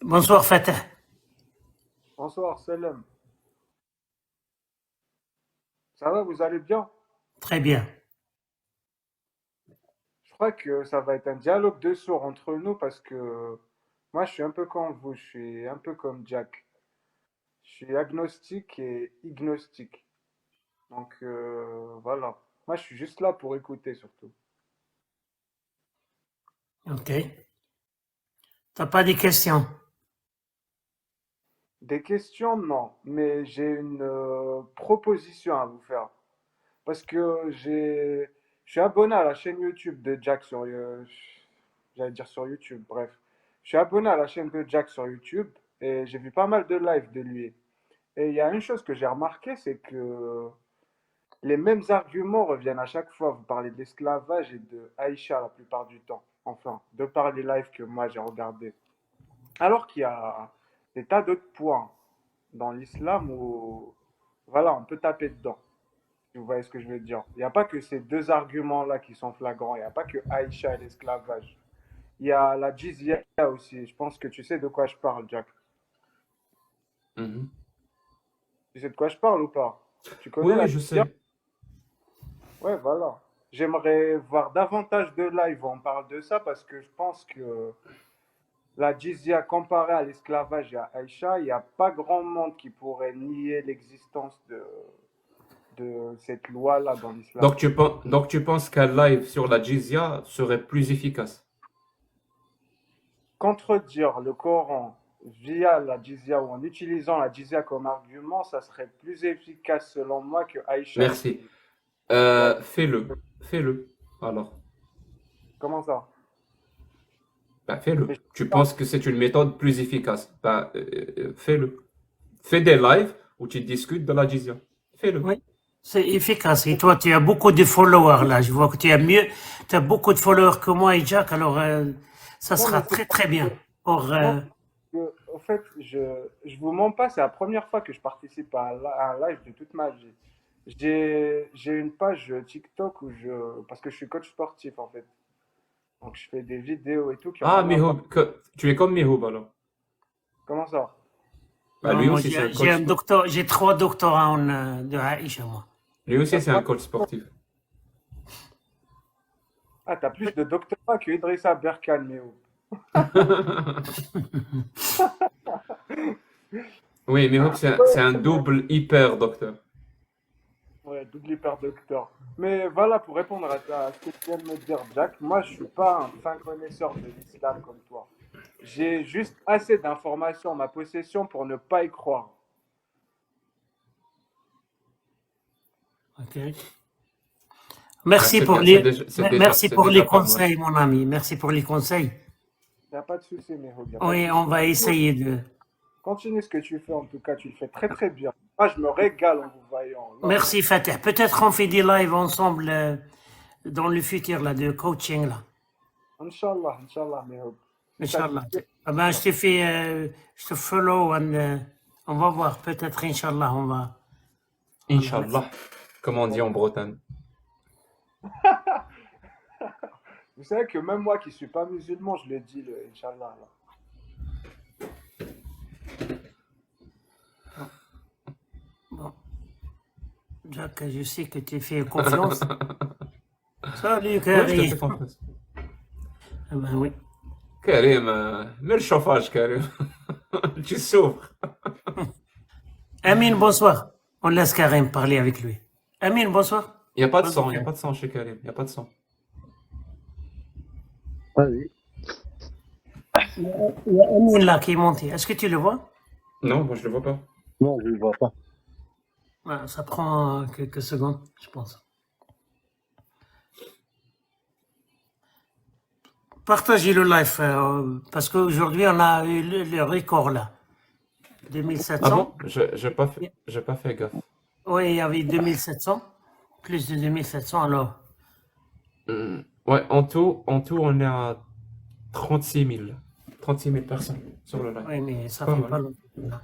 Bonsoir Fatah. Bonsoir, Selem. Ça va, vous allez bien? Très bien. Je crois que ça va être un dialogue de sourds entre nous parce que moi, je suis un peu comme vous, je suis un peu comme Jack. Je suis agnostique et ignostique. Donc voilà. Moi, je suis juste là pour écouter surtout. Ok. T'as pas des questions? Des questions, non, mais j'ai une proposition à vous faire. Parce que je suis abonné à la chaîne YouTube de Jack sur, j'allais dire sur YouTube, bref. Je suis abonné à la chaîne de Jack sur YouTube et j'ai vu pas mal de lives de lui. Et il y a une chose que j'ai remarqué, c'est que les mêmes arguments reviennent à chaque fois. Vous parlez de l'esclavage et de Aïcha la plupart du temps. Enfin, de par les lives que moi j'ai regardés. Alors qu'il y a des tas d'autres points dans l'islam où, voilà, on peut taper dedans. Si vous voyez ce que je veux dire. Il n'y a pas que ces deux arguments-là qui sont flagrants. Il n'y a pas que Aïcha et l'esclavage. Il y a la jizya aussi. Je pense que tu sais de quoi je parle, Jack. Mhm. Tu sais de quoi je parle ou pas? Tu Oui, connais oui, la je jizya? sais. Ouais, voilà. J'aimerais voir davantage de live où on parle de ça parce que je pense que la jizya comparée à l'esclavage et à Aïcha, il n'y a pas grand monde qui pourrait nier l'existence de cette loi-là dans l'islam. Donc tu penses qu'un live sur la jizya serait plus efficace? Contredire le Coran via la jizya ou en utilisant la jizya comme argument, ça serait plus efficace selon moi que Aïcha Merci. utilise. Ouais, Fais-le. Fais-le. Alors, comment ça? ben, Mais fais-le. je sais Tu pas. penses que c'est une méthode plus efficace? Ben, fais-le. Fais des lives où tu discutes de la jizya. Fais-le. Oui. C'est efficace. Et toi, tu as beaucoup de followers là. Je vois que tu as mieux. Tu as beaucoup de followers que moi et Jack. Alors, ça Non, sera mais c'est très pas très bien. Pour, non, en fait, je vous mens pas, c'est la première fois que je participe à un live de toute ma vie. J'ai une page TikTok parce que je suis coach sportif en fait. Donc je fais des vidéos et tout qui ont Ah, rien à voir. Mihoub, tu es comme Mihoub alors. Comment ça? Ben, non, lui moi, aussi, c'est un j'ai coach un sportif. docteur, j'ai 3 doctorats de Aïcha, moi. Lui aussi, T'as c'est un trois coach sportif. Ah, t'as plus de doctorat que Idrissa Berkane, mais oh. Oui, Mihoub, c'est un double hyper docteur. Ouais, double hyper docteur. Mais voilà, pour répondre à ce que tu viens de me dire, Jack, moi, je suis pas un fin connaisseur de l'islam comme toi. J'ai juste assez d'informations en ma possession pour ne pas y croire. Ok. Ben, Merci c'est pour déjà les pas mal. conseils, mon ami. Merci pour les conseils. Il n'y a pas de souci, Meho, il n'y a pas de Oui, souci. on va essayer de. Continue ce que tu fais, en tout cas, tu le fais très très bien. Moi, je me régale en vous voyant. Là. Merci Fatah. Peut-être on fait des lives ensemble dans le futur là, de coaching là. Inch'Allah, Inch'Allah, Meho. Si ça te Inch'Allah. plaît. Ah ben, je te fais, je te follow on va voir. Peut-être, Inch'Allah, on va Inch'Allah, comme on dit en Bretagne. Vous savez que même moi qui suis pas musulman, je le dis, le Inch'Allah. Là. bon. Jack, je sais que tu fais confiance. Salut, Oui, je te Karim. fais confiance. Ah ben oui. Karim, mets le chauffage, Karim. Tu souffres. Amine, bonsoir. On laisse Karim parler avec lui. Amine, bonsoir. Il n'y a pas de Vas-y, sang, il n'y a Karim. pas de sang chez Karim. Il n'y a pas de sang. Vas-y. Il y a Amine là qui est monté. Est-ce que tu le vois? Non, moi je le vois pas. Non, je ne vois pas. Ouais, ça prend quelques secondes, je pense. Partagez le live parce qu'aujourd'hui on a eu le record là. Ah 2700. bon? J'ai pas fait gaffe. Oui, il y avait 2700. Plus de 2700 alors. Ouais, en tout, on est à 36 000. 36 000 personnes sur le live. Oui, mais ça Pas fait mal. pas longtemps.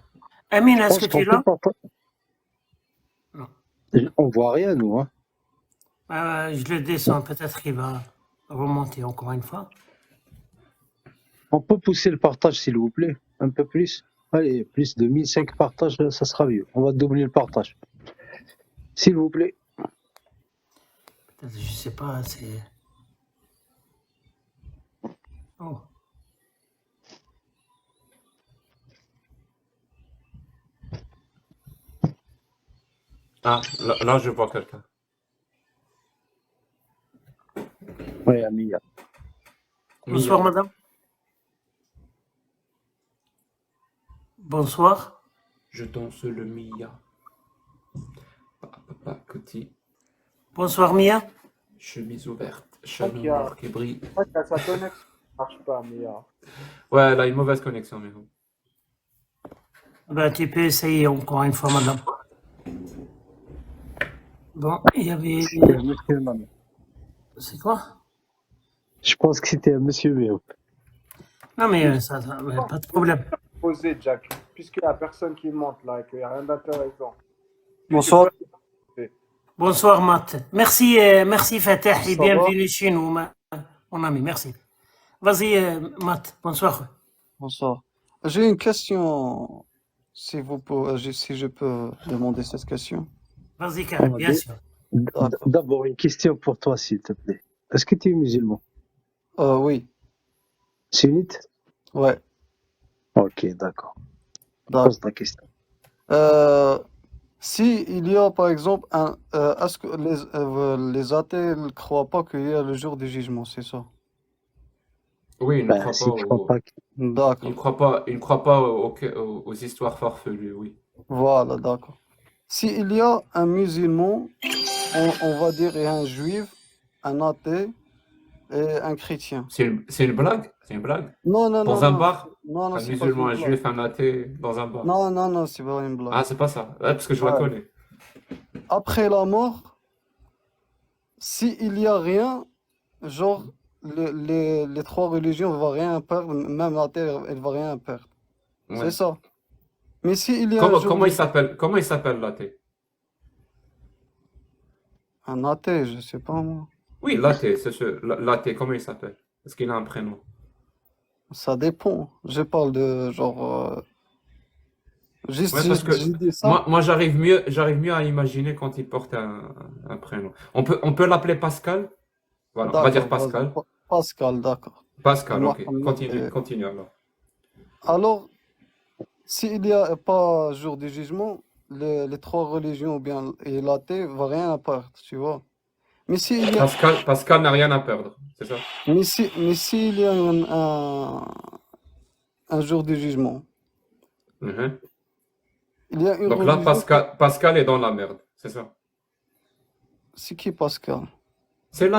Amine, Je est-ce que pense tu qu'on es peut là? pas. Non. On voit rien, nous. Hein. Je le descends, peut-être qu'il va remonter encore une fois. On peut pousser le partage, s'il vous plaît. Un peu plus. Allez, plus de 1005 partages, ça sera mieux. On va doubler le partage. S'il vous plaît. Peut-être, je sais pas, c'est. Oh. Ah, là, je vois quelqu'un. Oui, Amia. Bonsoir, Mia, madame. Bonsoir. je danse le Mia. Papa, petit, Bonsoir, Mia. chemise ouverte, Je crois châle qu'il y a, noir qui brille. je crois qu'il y a sa connexion qui marche pas, mais Ouais, elle a une mauvaise connexion, mais bon. Ben, tu peux essayer encore une fois, madame. Bon, il y avait. C'était un monsieur, maman. C'est quoi? Je pense que c'était un monsieur, mais Non, mais pas de problème. poser, Jack, puisqu'il n'y a personne qui monte là et qu'il n'y a rien d'intéressant. Tu Bonsoir, peux poser. Bonsoir, Matt. Merci, merci, Fateh, et ça va? bienvenue chez nous, mon ami. Merci. Vas-y, Matt. Bonsoir. Bonsoir. J'ai une question, si je peux demander cette question. Vas-y, Karim, bien sûr. D'accord. d'abord une question pour toi, s'il te plaît. Est-ce que tu es musulman? Oui, Sunnite? ouais, Ok, d'accord. d'accord. Pose ta question. Si il y a par exemple est-ce que les athées ne croient pas qu'il y a le jour du jugement, c'est ça? Oui, il ne Ben, croit pas s'il ne croit pas D'accord. il ne croit pas aux histoires farfelues, oui. Voilà, d'accord. Si il y a un musulman, on va dire, et un juif, un athée et un chrétien. C'est une blague? C'est une blague? Non, non, non, Dans un non, bar? non, non, Un c'est pas une musulman, un blague. juif, un athée, dans un bar. Non, non, non, c'est pas une blague. Ah, c'est pas ça. Ouais, parce que je la Ouais. connais. Après la mort, si il y a rien, genre les trois religions ne vont rien perdre, même la terre, elle va rien perdre. C'est Ouais. ça. Mais si il y a un jour Comment il s'appelle l'athée? un athée, je sais pas moi, Oui, l'athée, c'est l'athée, comment il s'appelle? Est-ce qu'il a un prénom? ça dépend. Je parle de genre juste Ouais, parce que j'ai dit ça. moi j'arrive mieux à imaginer quand il porte un prénom. On peut l'appeler Pascal? Voilà, on va dire D'accord, vas-y. Pascal. Pascal, d'accord. Pascal, ok. Mohamed, Continue alors. alors, s'il n'y a pas jour du jugement, les trois religions ou bien et l'athée va rien perdre, tu vois. Mais s'il y a, Pascal n'a rien à perdre, c'est ça? mais s'il y a un jour du jugement, Mhm. il y a une Donc là, religion. Pascal est dans la merde, c'est ça? C'est qui Pascal? C'est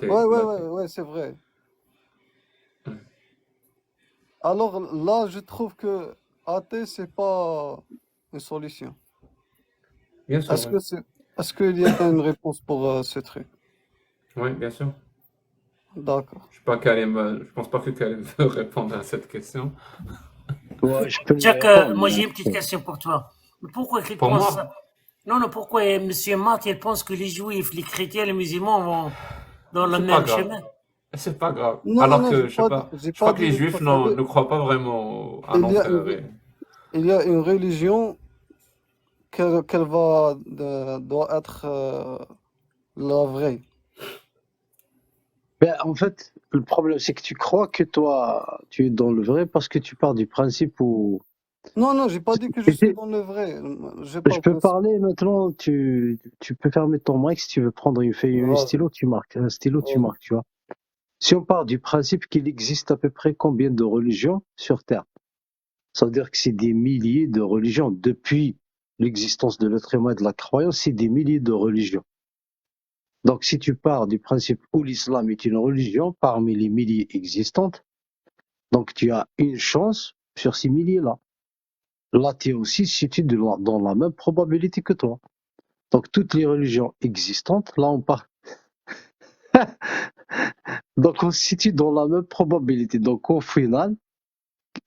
Ouais, ouais, ouais, l'athée. ouais, c'est vrai. Alors là, je trouve que athée, c'est pas une solution. Bien sûr, Est-ce oui. que c'est, est-ce qu'il y a une réponse pour ce truc? Oui, bien sûr. D'accord. Je pense pas que Karim veut répondre à cette question. ouais, je peux y Jack, répondre. moi Mais j'ai une petite question pour toi. Pourquoi il Pour pense moi, ça? Non, non, pourquoi Monsieur Matt, il pense que les juifs, les chrétiens, les musulmans vont dans le c'est pas même grave. chemin? C'est pas grave. Non, non, Alors non, que, je sais pas, j'ai je pas crois que dit les le juifs contraire. ne croient pas vraiment à Il y a l'enfer. il y a une religion qu'elle va doit être la vraie. ben, en fait, le problème, c'est que tu crois que toi, tu es dans le vrai parce que tu pars du principe où. Non, non, j'ai pas dit que je Et suis dans le vrai. Je je parle peux que parler maintenant, tu peux fermer ton mic si tu veux prendre une feuille et un vas-y, stylo, tu marques. Un stylo, tu vas-y. marques, tu vois. Si on part du principe qu'il existe à peu près combien de religions sur Terre, ça veut dire que c'est des milliers de religions. Depuis l'existence de l'être humain et de la croyance, c'est des milliers de religions. Donc si tu pars du principe où l'islam est une religion parmi les milliers existantes, donc tu as une chance sur ces milliers-là. Là, tu es aussi situé dans la même probabilité que toi. Donc toutes les religions existantes, là on part. Donc on se situe dans la même probabilité. Donc au final,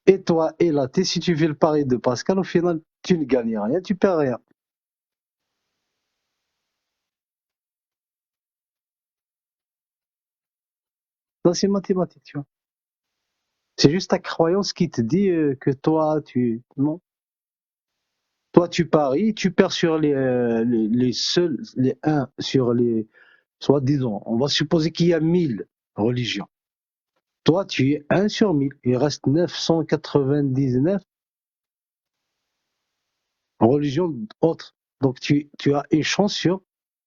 et toi et là, si tu fais le pari de Pascal, au final, tu ne gagnes rien, tu perds rien. Ça, c'est mathématique, tu vois. C'est juste ta croyance qui te dit que toi, non. Toi, tu paries, tu perds sur les seuls, les 1 sur les, soit disons, on va supposer qu'il y a 1000 religions. Toi, tu es 1 sur 1000. Il reste 999 religions autres. Donc, tu as une chance sur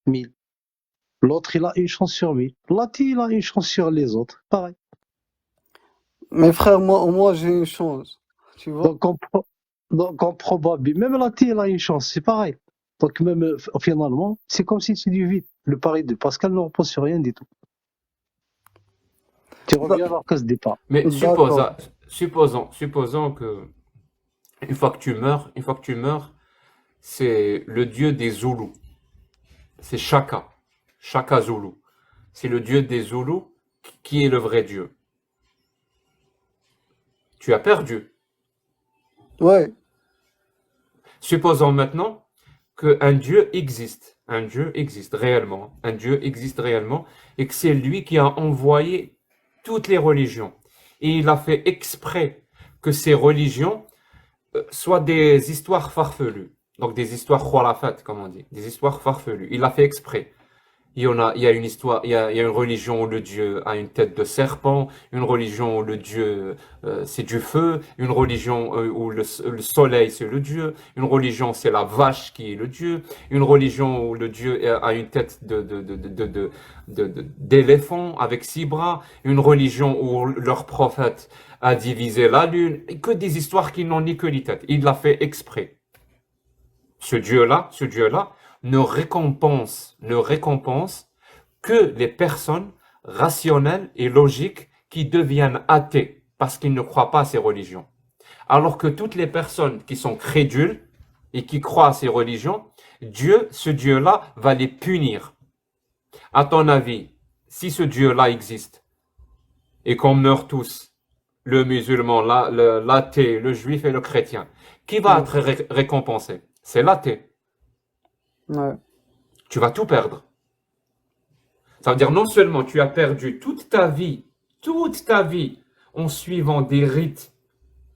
1000. L'autre, il a une chance sur 1000. L'autre, il a une chance sur les autres. Pareil. Mais frère, moi j'ai une chance. Tu vois? Donc, en probabilité, même l'autre, il a une chance. C'est pareil. Donc, même finalement, c'est comme si c'est du vide. Le pari de Pascal ne repose sur rien du tout. Tu reviens à la case départ. Mais D'accord. supposons que une fois que tu meurs, c'est le dieu des Zoulous. C'est Shaka Zulu. C'est le dieu des Zoulous qui est le vrai dieu. Tu as perdu. Ouais. Supposons maintenant qu'un dieu existe réellement, et que c'est lui qui a envoyé toutes les religions. Et il a fait exprès que ces religions soient des histoires farfelues. Donc des histoires khurafat, comme on dit, des histoires farfelues. Il l'a fait exprès. Il y a une histoire, il y a une religion où le dieu a une tête de serpent, une religion où le dieu c'est du feu, une religion où le soleil c'est le dieu, une religion c'est la vache qui est le dieu, une religion où le dieu a une tête d'éléphant avec 6 bras, une religion où leur prophète a divisé la lune, et que des histoires qui n'ont ni queue ni tête. Il l'a fait exprès. Ce Dieu-là ne récompense que les personnes rationnelles et logiques qui deviennent athées parce qu'ils ne croient pas à ces religions. Alors que toutes les personnes qui sont crédules et qui croient à ces religions, ce Dieu-là va les punir. À ton avis, si ce Dieu-là existe et qu'on meurt tous, le musulman, l'athée, le juif et le chrétien, qui va être récompensé? C'est l'athée. Ouais. Tu vas tout perdre. Ça veut dire non seulement tu as perdu toute ta vie en suivant des rites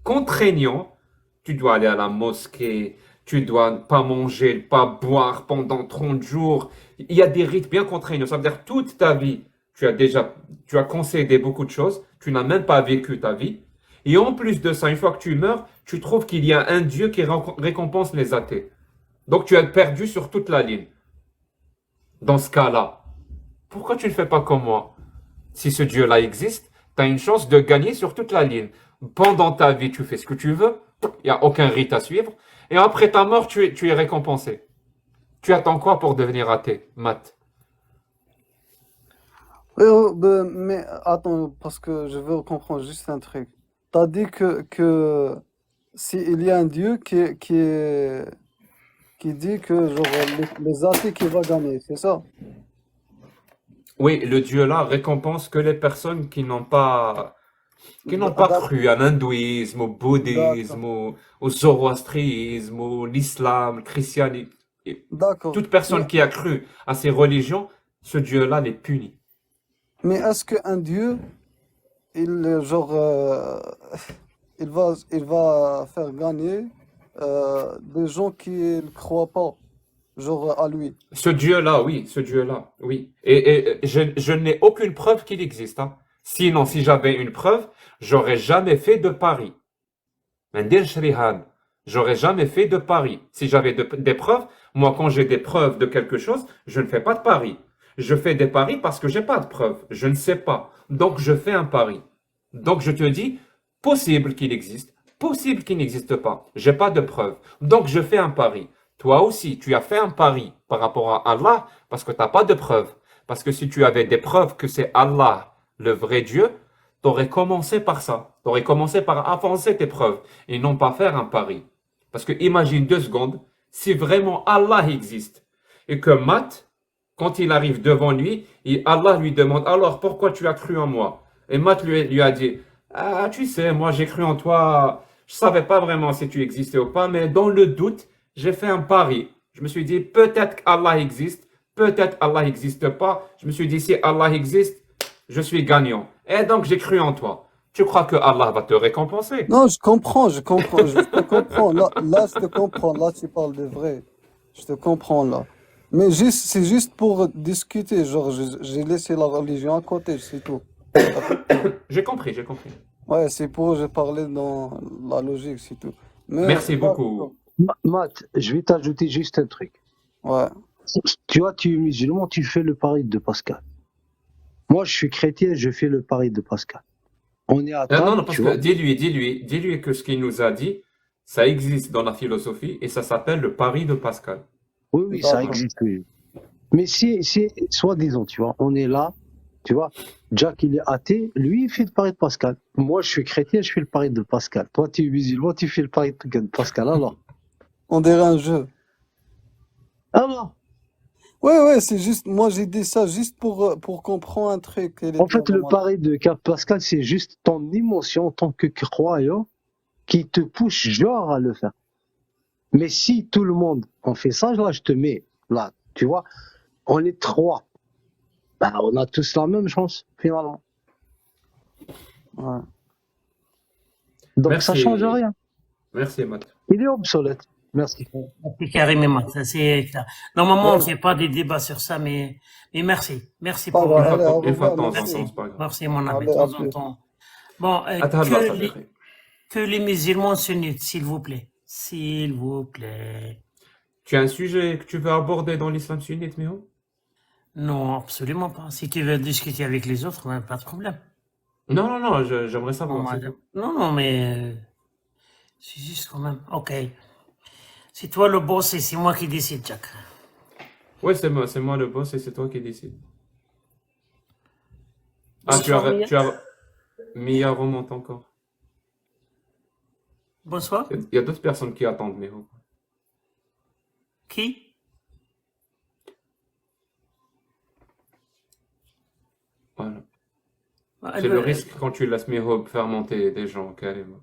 contraignants, tu dois aller à la mosquée, tu dois pas manger, pas boire pendant 30 jours. Il y a des rites bien contraignants. Ça veut dire toute ta vie, tu as concédé beaucoup de choses, tu n'as même pas vécu ta vie. Et en plus de ça, une fois que tu meurs, tu trouves qu'il y a un Dieu qui récompense les athées. Donc tu as perdu sur toute la ligne. Dans ce cas-là, pourquoi tu ne fais pas comme moi? Si ce Dieu-là existe, tu as une chance de gagner sur toute la ligne. Pendant ta vie, tu fais ce que tu veux, il n'y a aucun rite à suivre, et après ta mort, tu es récompensé. Tu attends quoi pour devenir athée, Matt? Mais attends, parce que je veux comprendre juste un truc. T'as dit que s'il y a un Dieu qui dit que genre les athées qui va gagner, c'est ça? Oui, le Dieu-là récompense que les personnes qui n'ont pas D'accord. cru à l'hindouisme, au bouddhisme, au zoroastrisme, au l'islam, le christianisme. D'accord. Toute personne qui a cru à ces religions, ce Dieu-là les punit. Mais est-ce qu'un Dieu, il genre il va faire gagner des gens qui ne croient pas genre à lui? Ce Dieu-là, oui. Et je n'ai aucune preuve qu'il existe, hein. Sinon, si j'avais une preuve, j'aurais jamais fait de pari. J'aurais jamais fait de pari. Si j'avais des preuves, moi, quand j'ai des preuves de quelque chose, je ne fais pas de pari. Je fais des paris parce que j'ai pas de preuves. Je ne sais pas. Donc, je fais un pari. Donc, je te dis, possible qu'il existe, possible qu'il n'existe pas. J'ai pas de preuves. Donc, je fais un pari. Toi aussi, tu as fait un pari par rapport à Allah parce que tu n'as pas de preuves. Parce que si tu avais des preuves que c'est Allah, le vrai Dieu, tu aurais commencé par ça. Tu aurais commencé par avancer tes preuves et non pas faire un pari. Parce que imagine 2 secondes, si vraiment Allah existe et que Matt, quand il arrive devant lui, et Allah lui demande, alors pourquoi tu as cru en moi? Et Matt lui a dit, ah tu sais, moi j'ai cru en toi, je savais pas vraiment si tu existais ou pas, mais dans le doute, j'ai fait un pari. Je me suis dit, peut-être qu'Allah existe, peut-être Allah n'existe pas. Je me suis dit, si Allah existe, je suis gagnant. Et donc, j'ai cru en toi. Tu crois que Allah va te récompenser? Non, je comprends, je te comprends. Là, je te comprends. Là, tu parles de vrai. Je te comprends là. Mais c'est juste pour discuter. Genre, j'ai laissé la religion à côté, c'est tout. À peu près. J'ai compris, j'ai compris. Ouais, c'est pour je parlais dans la logique, c'est tout. Mais Merci d'accord. beaucoup. Matt, je vais t'ajouter juste un truc. Ouais. Tu vois, tu es musulman, tu fais le pari de Pascal. Moi, je suis chrétien, je fais le pari de Pascal. On est à Non, table, non, parce tu que vois. dis-lui que ce qu'il nous a dit, ça existe dans la philosophie et ça s'appelle le pari de Pascal. Oui, oui, ça D'accord. existe. Oui. Mais si, soi-disant, tu vois, on est là, tu vois, Jack, il est athée, lui, il fait le pari de Pascal. Moi, je suis chrétien, je fais le pari de Pascal. Toi, tu es musulman, tu fais le pari de Pascal. Alors? On dirait un jeu. Alors? Ouais, c'est juste. Moi, j'ai dit ça juste pour comprendre un truc. Elle est En bien fait, le dans ma tête. pari de Pascal, c'est juste ton émotion en tant que croyant qui te pousse genre à le faire. Mais si tout le monde en fait ça, là, je te mets, là, tu vois, on est trois. Bah, on a tous la même chance, finalement. Ouais. Donc, ça change Merci, rien. merci, Matt. Il est obsolète. Merci. C'est carrément, ça c'est clair. Normalement, on ne Ouais, fait pas des débats sur ça, mais merci. Merci pas pour, grave. Allez, au Une fois de revoir, temps en merci. temps, merci. c'est pas grave. Merci, mon ami, de Allez, à temps en plus. temps. Bon, Attends, Sadiq. que les musulmans sunnites, s'il vous plaît. S'il vous plaît. Tu as un sujet que tu veux aborder dans l'islam sunnite, Miho? Non, absolument pas. Si tu veux discuter avec les autres, ben, pas de problème. Non, non, non, j'aimerais Non, savoir, c'est madame. tout. Non, mais c'est juste quand même. Ok. C'est toi le boss et c'est moi qui décide, Jack. Ouais, c'est moi le boss et c'est toi qui décides. Ah, Bonsoir, Mia. Mia remonte encore. Bonsoir. Il y a d'autres personnes qui attendent, Miho. Qui? Voilà. Elle C'est le veut- risque quand tu laisses Miho faire monter des gens, carrément.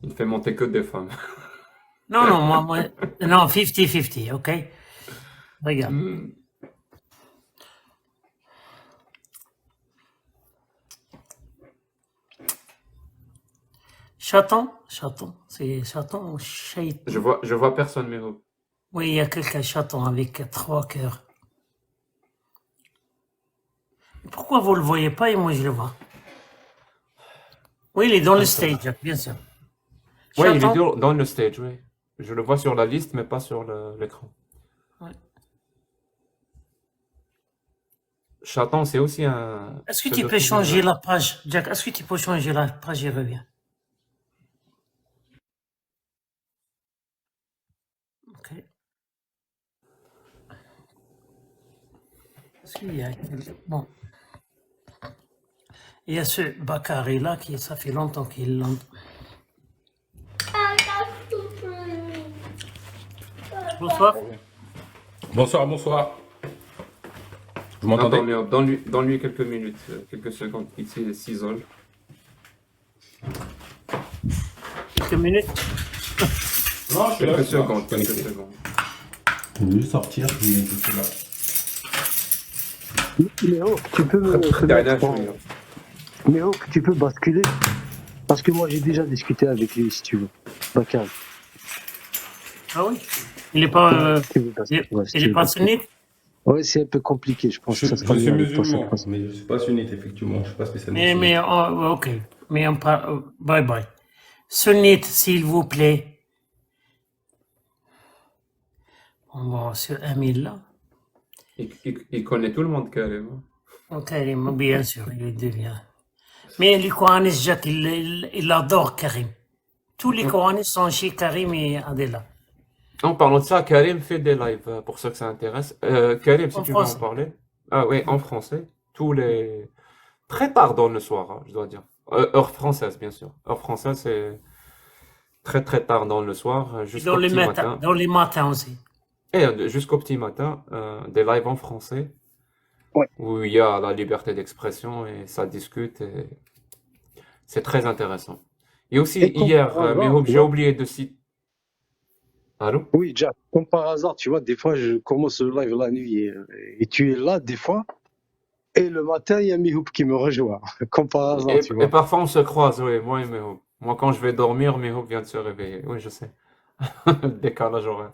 Il ne fait monter que des femmes. Non, non, 50-50, ok? Regarde. Hmm. Chaton, c'est chaton ou chaton? Je vois personne, Miho. Oui, il y a quelqu'un chaton avec 3 cœurs. Pourquoi vous le voyez pas et moi je le vois? Oui, il est dans le stage, Jack, bien sûr. Ouais, il est Chaton? dans le stage, oui. Je le vois sur la liste, mais pas sur l'écran. Ouais. Chaton, c'est aussi un Est-ce que tu pseudo peux changer féminin. la page, Jack? Est-ce que tu peux changer la page et reviens? Ok. Est-ce qu'il y a bon. Il y a ce Bakary là qui, ça fait longtemps qu'il l'entend. Bonsoir. Bonsoir, bonsoir. Vous Attends, m'entendez? mais donne-lui quelques minutes, quelques secondes, il s'isole. Quelques minutes. Non, je suis là. Quelques je suis là, secondes, je suis quelques connecté. secondes. Je vais juste sortir, puis je suis là. Léo, tu peux me Dernière mettre en... chose. Léo, tu peux basculer? Parce que moi, j'ai déjà discuté avec lui, si tu veux. Bakar, Ah oui. Il est pas, tu veux basculer? Ouais, si il tu est veux pas basculer. sunnite. Ouais, c'est un peu compliqué, je pense que ça sera Je suis mieux avec toi cette musulman, fois-ci. mais je ne suis pas sunnite, effectivement. Je ne suis pas spécialement Mais, sunnite. ok. Mais on parle, bye bye. Sunnite, s'il vous plaît. On va sur Emile là. Il connaît tout le monde, carrément. Karim, bien sûr, il devient. Mais les Kohanis, Jack, il adore Karim. Tous les Kohanis sont chez Karim et Adela. En parlant de ça, Karim fait des lives, pour ceux que ça intéresse. Karim, si En tu veux en français. parler. Ah oui, en français. Très tard dans le soir, hein, je dois dire. Heure française, bien sûr. Heure française, c'est très très tard dans le soir, Et jusqu'au petit matin. dans les matins aussi. Et jusqu'au petit matin, des lives en français, Ouais. où il y a la liberté d'expression et ça discute. Et c'est très intéressant. Et aussi, Et comme hier, par hasard, Mihoub, tu j'ai vois, oublié de citer. Allô? oui, Jack, comme par hasard, tu vois, des fois, je commence le live la nuit et tu es là, des fois, Et le matin, il y a Mihoub qui me rejoint, comme par hasard, tu Et vois. parfois on se croise, oui, moi et Mehoub. Moi, quand je vais dormir, Mehoub vient de se réveiller. Oui, je sais. Décalage horaire.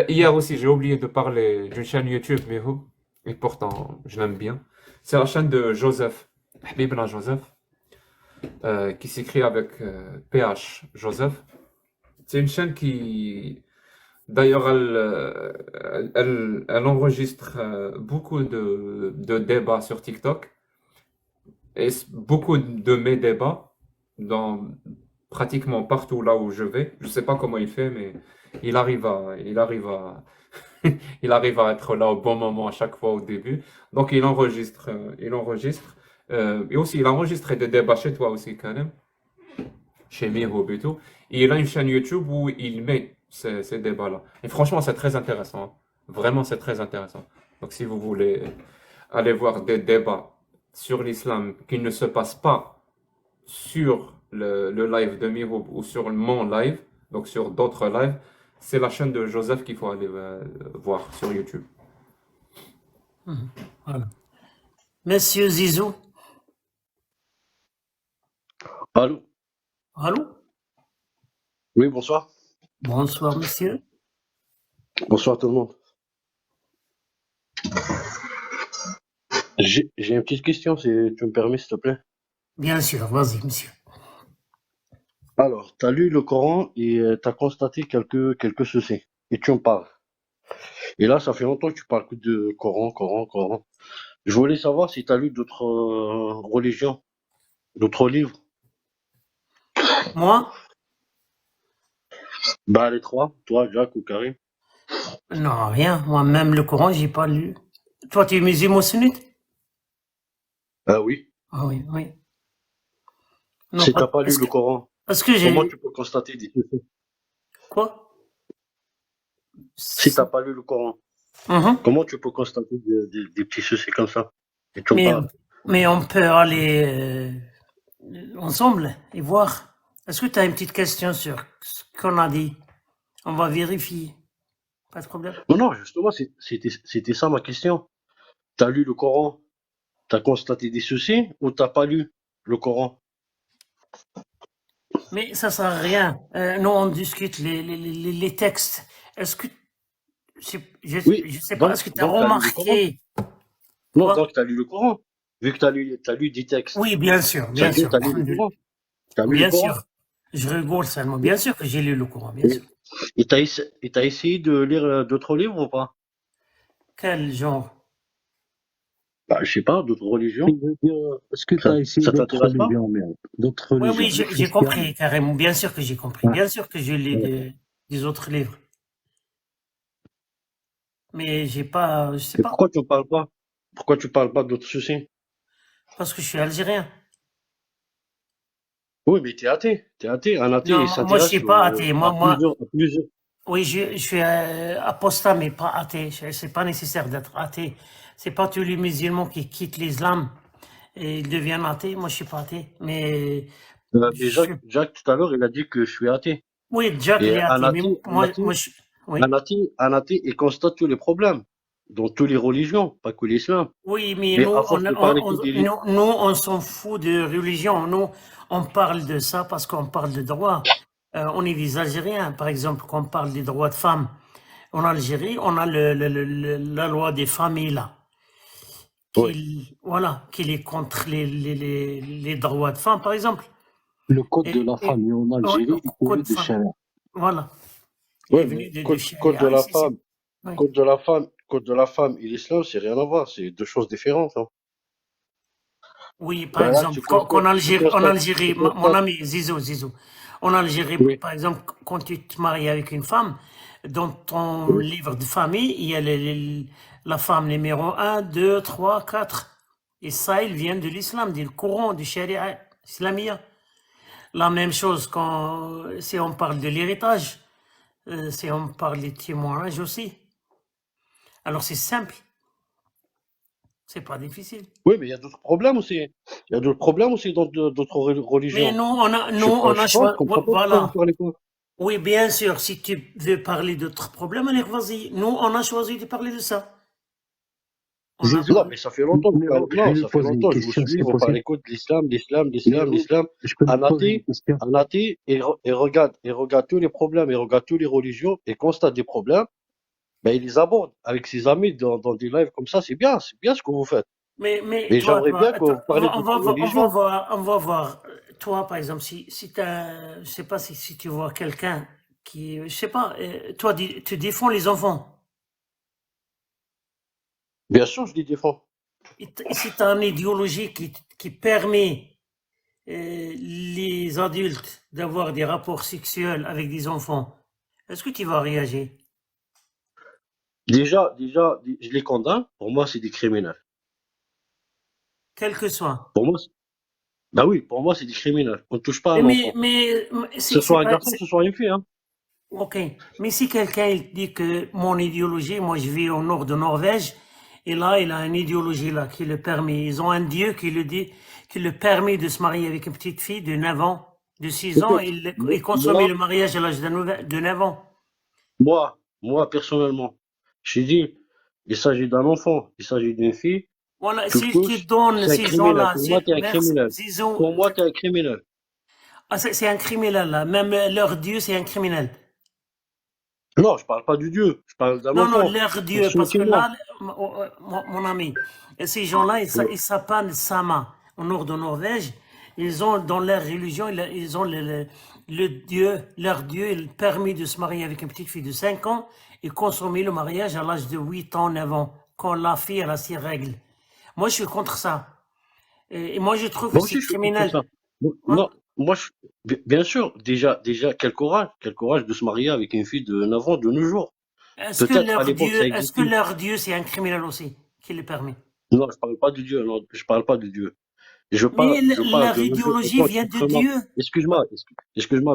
Hier aussi, j'ai oublié de parler d'une chaîne YouTube, Mehoub. Et pourtant, je l'aime bien. C'est la chaîne de Joseph, Habibna Joseph, qui s'écrit avec PH Joseph. C'est une chaîne qui, d'ailleurs, elle enregistre beaucoup de débats sur TikTok et beaucoup de mes débats dans pratiquement partout là où je vais. Je sais pas comment il fait, mais il arrive à, il arrive à être là au bon moment à chaque fois au début. Donc il enregistre. Et aussi, il a enregistré des débats chez toi aussi, quand même, chez Mihoub et tout. Et il a une chaîne YouTube où il met ces débats-là. Et franchement, c'est très intéressant, hein. Vraiment, c'est très intéressant. Donc, si vous voulez aller voir des débats sur l'islam qui ne se passent pas sur le live de Mihoub ou sur mon live, donc sur d'autres lives, c'est la chaîne de Joseph qu'il faut aller voir sur YouTube. Voilà. Monsieur Zizou, Allô? allô? Oui, bonsoir. Bonsoir, monsieur. Bonsoir tout le monde. J'ai une petite question, si tu me permets, s'il te plaît. Bien sûr, vas-y, monsieur. Alors, tu as lu le Coran et tu as constaté quelques soucis. Et tu en parles. Et là, ça fait longtemps que tu parles que de Coran. Je voulais savoir si tu as lu d'autres religions, d'autres livres. Moi? Bah, les trois, toi, Jacques ou Karim. Non, rien. Moi, même le Coran, j'ai pas lu. Toi, tu es musulman sunnite? Ah oui. Ah oui, oui. Non, Si tu n'as pas lu est-ce le que, Coran, est-ce que j'ai comment lu tu peux constater des soucis? quoi? Si tu n'as pas lu le Coran, Mhm. comment tu peux constater des petits soucis comme ça? Et tu me Mais, parles. mais on peut aller ensemble et voir. Est-ce que tu as une petite question sur ce qu'on a dit? On va vérifier. Pas de problème. Non, justement, c'était ça ma question. Tu as lu le Coran, tu as constaté des soucis ou t'as pas lu le Coran? Mais ça sert à rien. Nous, on discute les textes. Est-ce que, Oui, je sais pas, est-ce que tu as donc tu as lu le Coran? remarqué Non, quoi? donc tu as lu le Coran. Vu que tu as lu des textes. Oui, bien sûr, Ça bien veut dire sûr. que tu as lu le Coran. Tu as lu le Bien Coran. sûr. Je rigole seulement. Bien sûr que j'ai lu le Coran, bien sûr. Et t'as essayé de lire d'autres livres ou pas? Quel genre? Bah, je sais pas, d'autres religions. Il veut dire, est-ce que tu as essayé Ça d'autres t'intéresse pas? religions, merde? D'autres Oui, religions, oui, j'ai christianes? compris, carrément. Bien sûr que j'ai compris. Ouais. Bien sûr que j'ai lu Ouais. des autres livres. Mais j'ai pas, je sais Et pas, pourquoi tu ne parles pas? Pourquoi tu parles pas d'autres soucis? parce que je suis algérien. Oui, mais t'es athée. T'es athée. Un athée, Non, il moi, je s'intéresse suis pas athée. Moi, à plusieurs. oui, je suis apostat, mais pas athée. C'est pas nécessaire d'être athée. C'est pas tous les musulmans qui quittent l'islam et ils deviennent athées. Moi, je suis pas athée. Mais, Mais je suis- Jacques, tout à l'heure, il a dit que je suis athée. oui, Jack, il Et est athée. Mais moi, oui. un athée, il constate tous les problèmes dans toutes les religions, pas que l'islam. Oui, mais Mais nous, à force de parler que des livres, nous, on s'en fout de religion. Nous, on parle de ça parce qu'on parle de droits. On est des Algériens, par exemple, quand on parle des droits de femmes. En Algérie, on a la loi des familles, là. Voilà, qui est contre les droits de femmes, par exemple. Le code de la famille en Algérie, le il code est de femme. charia. Voilà. Il ouais, est venu mais de code charia. de la C'est- femme, oui. code de la femme et l'islam, c'est rien à voir, c'est deux choses différentes, hein. Oui, par Bah là, exemple, en Algérie, tu mon constates. ami Zizou, en Algérie, Oui. par exemple, quand tu te maries avec une femme, dans ton livre de famille, il y a la femme numéro 1, 2, 3, 4. Et ça, il vient de l'islam, du Coran, du Sharia islamien. La même chose si on parle de l'héritage, si on parle des témoignages aussi. Alors c'est simple, c'est pas difficile. Oui, mais il y a d'autres problèmes aussi. Il y a d'autres problèmes aussi dans d'autres religions. Mais nous, on a Je choisi, comprends pas pourquoi voilà. vous parlez pas. Oui, bien sûr, si tu veux parler d'autres problèmes, allez, vas-y. Nous, on a choisi de parler de ça. On a Zizou, Non, mais ça fait longtemps que Miro, je vais non, lui ça fait poser une longtemps, je vous question, suis, c'est vous parlez possible? que de l'islam, Miro, l'islam. je peux Un lui poser une athée, question? il regarde tous les problèmes, il regarde toutes les religions, et constate des problèmes, ben, il les aborde avec ses amis dans des lives comme ça, c'est bien ce que vous faites. Mais Mais toi, j'aimerais bien que vous parlez on d'autres va religions. voir, on va voir. Toi, par exemple, si je sais pas si tu vois quelqu'un qui, je sais pas, toi, tu défends les enfants. Bien sûr, je les défends. Et si tu as une idéologie qui permet les adultes d'avoir des rapports sexuels avec des enfants, est-ce que tu vas réagir? Déjà, je les condamne. Pour moi, c'est des criminels. Quel que soit. Pour moi, bah oui, pour moi, c'est des criminels. On ne touche pas à un enfant. Que ce C'est soit un pas, garçon, que ce soit une fille, hein. ok. Mais si quelqu'un il dit que mon idéologie, moi je vis au nord de Norvège, et là il a une idéologie là qui le permet. Ils ont un dieu qui le dit, qui le permet de se marier avec une petite fille de 9 ans, de 6 ans, Écoute, et consommer le mariage à l'âge de 9 ans. moi, personnellement, j'ai dit, il s'agit d'un enfant, il s'agit d'une fille, Voilà, tu le s'ils te touches, donnent c'est un ces criminel. gens-là, Pour moi, t'es un merci, criminel. Zizou, Pour moi, t'es un criminel. ah, c'est un criminel là, même leur dieu c'est un criminel. Non, je parle pas du Dieu, je parle d'un Non, non, enfant. leur Pour Dieu, ce parce qui que est moi. là, mon ami, ces gens-là, ils s'appellent Sama, au nord de Norvège. Ils ont, dans leur religion, ils ont le Dieu, leur Dieu, il permet de se marier avec une petite fille de 5 ans et consommer le mariage à l'âge de 8 ans, 9 ans, quand la fille, elle a ses règles. Moi, je suis contre ça. Et moi, je trouve que Moi c'est aussi, je suis contre criminel. ça. Hein? Non, bien sûr, déjà, quel courage de se marier avec une fille de 9 ans de nos jours. Peut-être à l'époque, ça Est-ce que existait. leur Dieu, c'est un criminel aussi, qui le permet? Non, je parle pas de Dieu, non, je parle pas de Dieu. Mais Je parle leur de nos jours en idéologie tant vient de qu'être humain. Dieu. Excuse-moi,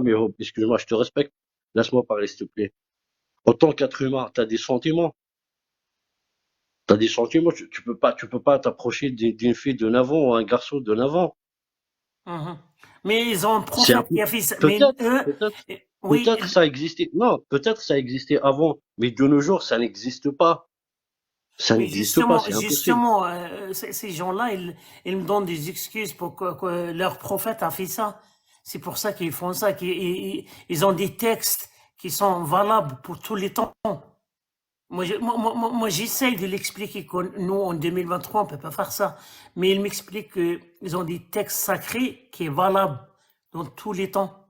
mais excuse-moi, je te respecte. Laisse-moi parler, s'il te plaît. En tant qu'être humain, t'as des sentiments. T'as des sentiments. Tu peux pas t'approcher d'une fille de 9 ans ou un garçon de 9 ans. Mhm. Mais ils ont un C'est un prophète peu, qui a fait ça. Mais eux, oui, peut-être ça existait. Non, peut-être ça existait avant, mais de nos jours, ça n'existe pas. Ça mais n'existe pas, c'est impossible. justement, ces gens-là, ils me donnent des excuses pour que leur prophète a fait ça. C'est pour ça qu'ils font ça. Ils ont des textes qui sont valables pour tous les temps. Moi, j'essaye de l'expliquer que nous, en 2023, on peut pas faire ça. Mais ils m'expliquent qu'ils ont des textes sacrés qui sont valables dans tous les temps.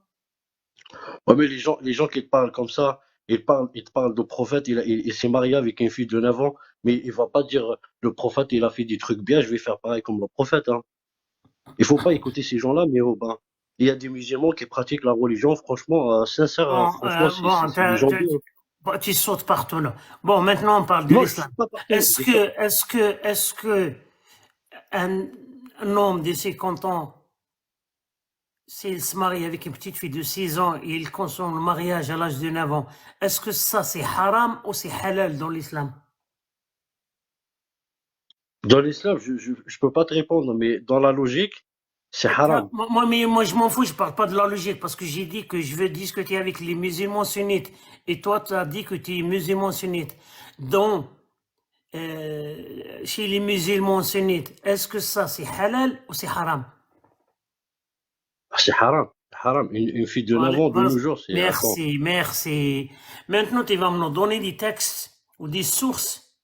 Ouais, mais les gens qui te parlent comme ça, ils te parlent de prophète, il s'est marié avec une fille de 9 ans, mais il va pas dire, le prophète, il a fait des trucs bien, je vais faire pareil comme le prophète, hein. Il faut pas écouter ces gens-là, mais oh, ben, il y a des musulmans qui pratiquent la religion, franchement, sincère, Bon, franchement, c'est des gens bien. bon, tu sautes partout là. Bon, maintenant on parle de Non, je l'islam. suis pas partout. Est-ce que un homme de 50 ans, s'il se marie avec une petite fille de 6 ans et il consomme le mariage à l'âge de 9 ans, est-ce que ça c'est haram ou c'est halal dans l'islam? Dans l'islam, je peux pas te répondre, mais dans la logique, c'est haram. Moi, je m'en fous, je parle pas de la logique parce que j'ai dit que je veux discuter avec les musulmans sunnites et toi, tu as dit que tu es musulman sunnite. Donc, chez les musulmans sunnites, est-ce que ça c'est halal ou c'est haram? C'est haram. Haram. Une fille de 9 ans de nos jours, c'est attends. Merci. Maintenant, tu vas me donner des textes ou des sources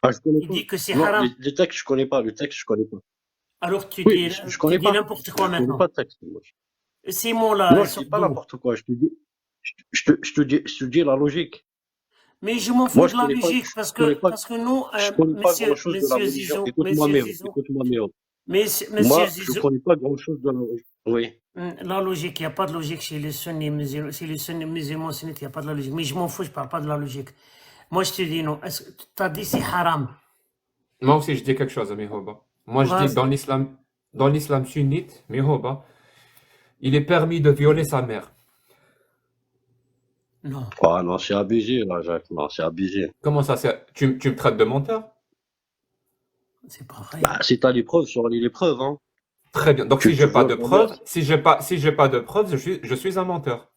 Ah, je connais qui pas. disent que c'est Non, haram. les textes, je connais pas. Le texte, je connais pas. Alors, tu Oui, dis, je connais pas. n'importe quoi Je connais maintenant. pas de texte, moi. Ces mots-là, Non, ils je sont dis pas d'où? n'importe quoi. Je te dis la logique. Mais je m'en fous Moi, de la logique je connais pas, parce que nous, je connais pas grand-chose de la monsieur religion. Zizou, Écoute-moi, monsieur Méo. Zizou, Écoute-moi, Méo. monsieur Moi, je Zizou, connais pas grand-chose de la religion. Oui. la logique, il n'y a pas de logique chez les sunnis musulmans, sunnites, il n'y a pas de la logique. Mais je m'en fous, je parle pas de la logique. Moi, je te dis non. Tu as dit c'est haram. Moi aussi, je dis quelque chose, Mihoba. Moi, je dis dans l'islam sunnite, Mihoba, il est permis de violer sa mère. Non. Ah non, c'est abusé, là, Jacques. Non, c'est abusé. Comment ça, tu me traites de menteur? C'est pareil. Bah, si t'as les preuves, sors-les les preuves, hein. Très bien. Donc, Tu- si j'ai tu pas violes de ta preuves, mère. si j'ai pas de preuves, je suis un menteur.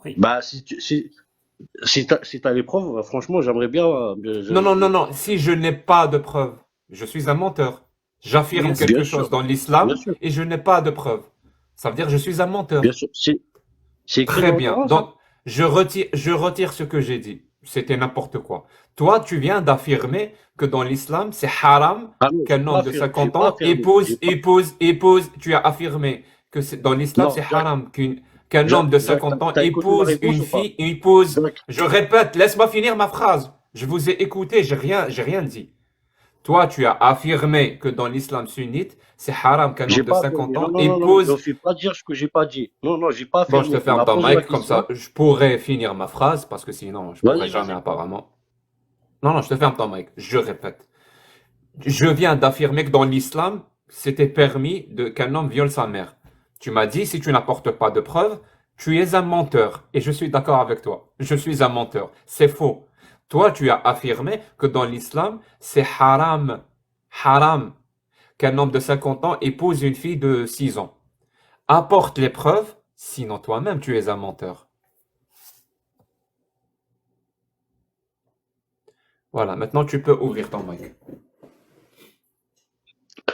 Oui. Bah, Si t'as les preuves, franchement, j'aimerais bien. Non, non, non, non. Si je n'ai pas de preuves, je suis un menteur. J'affirme Bien sûr. quelque Bien chose sûr, dans bien l'islam sûr, et je n'ai pas de preuves. Ça veut dire que je suis un bien menteur. sûr. C'est écrit Très dans le bien. Coran, ça? Donc, je retire ce que j'ai dit. C'était n'importe quoi. Toi, tu viens d'affirmer que dans l'islam, c'est haram Ah non, qu'un homme de j'ai 50 pas ans affirmé. épouse. Tu as affirmé que dans l'islam, Non, c'est Jacques, haram qu'un homme de Jacques, 50 ans t'as écouté ma épouse réponse une ou pas? fille, épouse. Jacques, Je répète, laisse-moi finir ma phrase. Je vous ai écouté, j'ai rien dit. Toi, tu as affirmé que dans l'islam sunnite, c'est haram qu'un j'ai homme de pas affirmé. 50 Non, ans non, non, non, ne me épouse. fais pas dire ce que j'ai pas dit. Non, non, j'ai pas Bon, je te affirmé. Il ferme m'a ton posé la mic, comme ça question. je pourrais finir ma phrase, parce que sinon je pourrais Vas-y, jamais vas-y. apparemment. Non, non, je te ferme ton mic, je répète. Je viens d'affirmer que dans l'islam, c'était permis qu'un homme viole sa mère. Tu m'as dit, si tu n'apportes pas de preuves, tu es un menteur. Et je suis d'accord avec toi. Je suis un menteur. C'est faux. Toi, tu as affirmé que dans l'islam, c'est haram, qu'un homme de 50 ans épouse une fille de 6 ans. Apporte les preuves, sinon toi-même tu es un menteur. Voilà, maintenant tu peux ouvrir ton mic.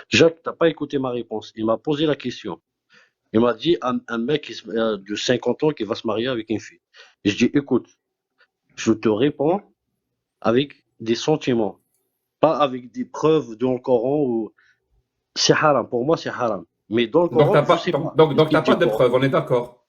Jacques, t'as pas écouté ma réponse. Il m'a posé la question. Il m'a dit un mec de 50 ans qui va se marier avec une fille. Et je dis, écoute, je te réponds avec des sentiments, pas avec des preuves dans le Coran ou c'est haram. Pour moi, c'est haram. Mais dans le Donc Coran, t'as je pas, sais pas. donc Il t'as dit pas le de Coran. preuves, on est d'accord.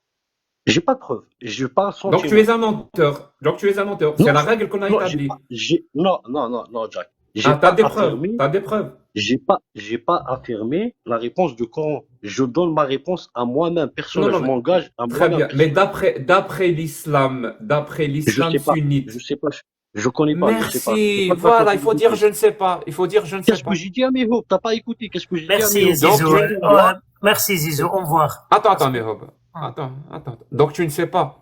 J'ai pas de preuves. Je parle Donc tu sentiment. es un menteur. Donc tu es un menteur. C'est Non, la règle qu'on a non, j'ai pas, établie. non, non, non, non, Jack. J'ai Ah, t'as pas des preuves. affirmé, T'as des preuves. j'ai pas affirmé la réponse du Coran. Je donne ma réponse à moi-même, Non, personnel. non, Je mais m'engage à très moi-même, bien. Mais personnel. d'après Je l'islam sais pas. Je sunnite. sais pas. Je connais pas. Je sais pas. Je peux Merci. pas te Voilà, il raconter des faut dire bêtises. je ne sais pas. Il faut dire je ne sais Qu'est-ce que pas. j'ai dit à mes hôtes? T'as pas écouté. Qu'est-ce que j'ai dit à mes Merci hôtes? Donc Zizou. tu, Pour moi, Merci Zizou. Au revoir. attends, Parce attends, que- Mehob. Ah. Attends. Donc tu ne sais pas.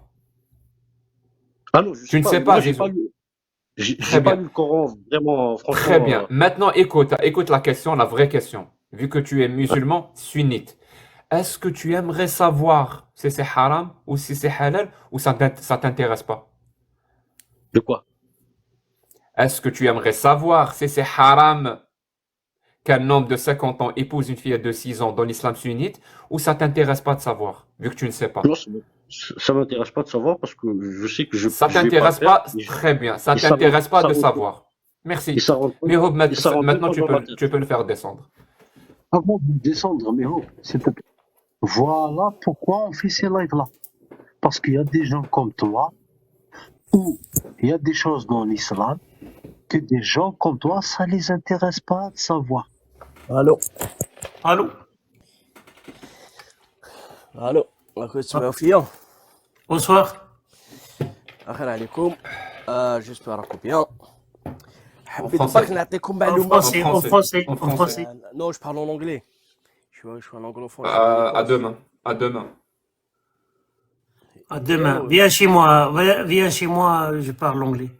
ah non, je Tu sais ne pas. sais Mais pas, moi, j'ai pas Zizou. lu. Très J'ai pas bien. lu le Coran, vraiment, Très franchement. bien. Maintenant, écoute la question, la vraie question. Vu que tu es musulman sunnite, est-ce que tu aimerais savoir si c'est haram ou si c'est halal ou ça t'intéresse pas? De quoi? Est-ce que tu aimerais savoir si c'est haram qu'un homme de 50 ans épouse une fille de 6 ans dans l'islam sunnite ou ça t'intéresse pas de savoir, vu que tu ne sais pas? Non, ça m'intéresse pas de savoir parce que je sais que Ça je vais pas t'intéresse faire. pas? Très bien. Ça Et ça rentre, t'intéresse pas ça de rentre, savoir. et Merci. ça rentre, Mais Hob, et ça rentre même maintenant pas dans ma tête. tu peux le faire descendre. Avant de descendre, mais oh, s'il te plaît. Voilà pourquoi on fait ces lives-là. Parce qu'il y a des gens comme toi, où il y a des choses dans l'islam, que des gens comme toi, ça les intéresse pas de savoir. الو Allô? الو اخويا تسمعوا فيا Bonsoir. اخير عليكم جيسبر راكم بيان En حبيت français. برك نعطيكم En معلومه français, En en français. français, En en français. français. نو جو بارل en anglais je suis un anglophone À demain. À demain. À demain. Viens chez moi. Viens chez moi, je parle anglais.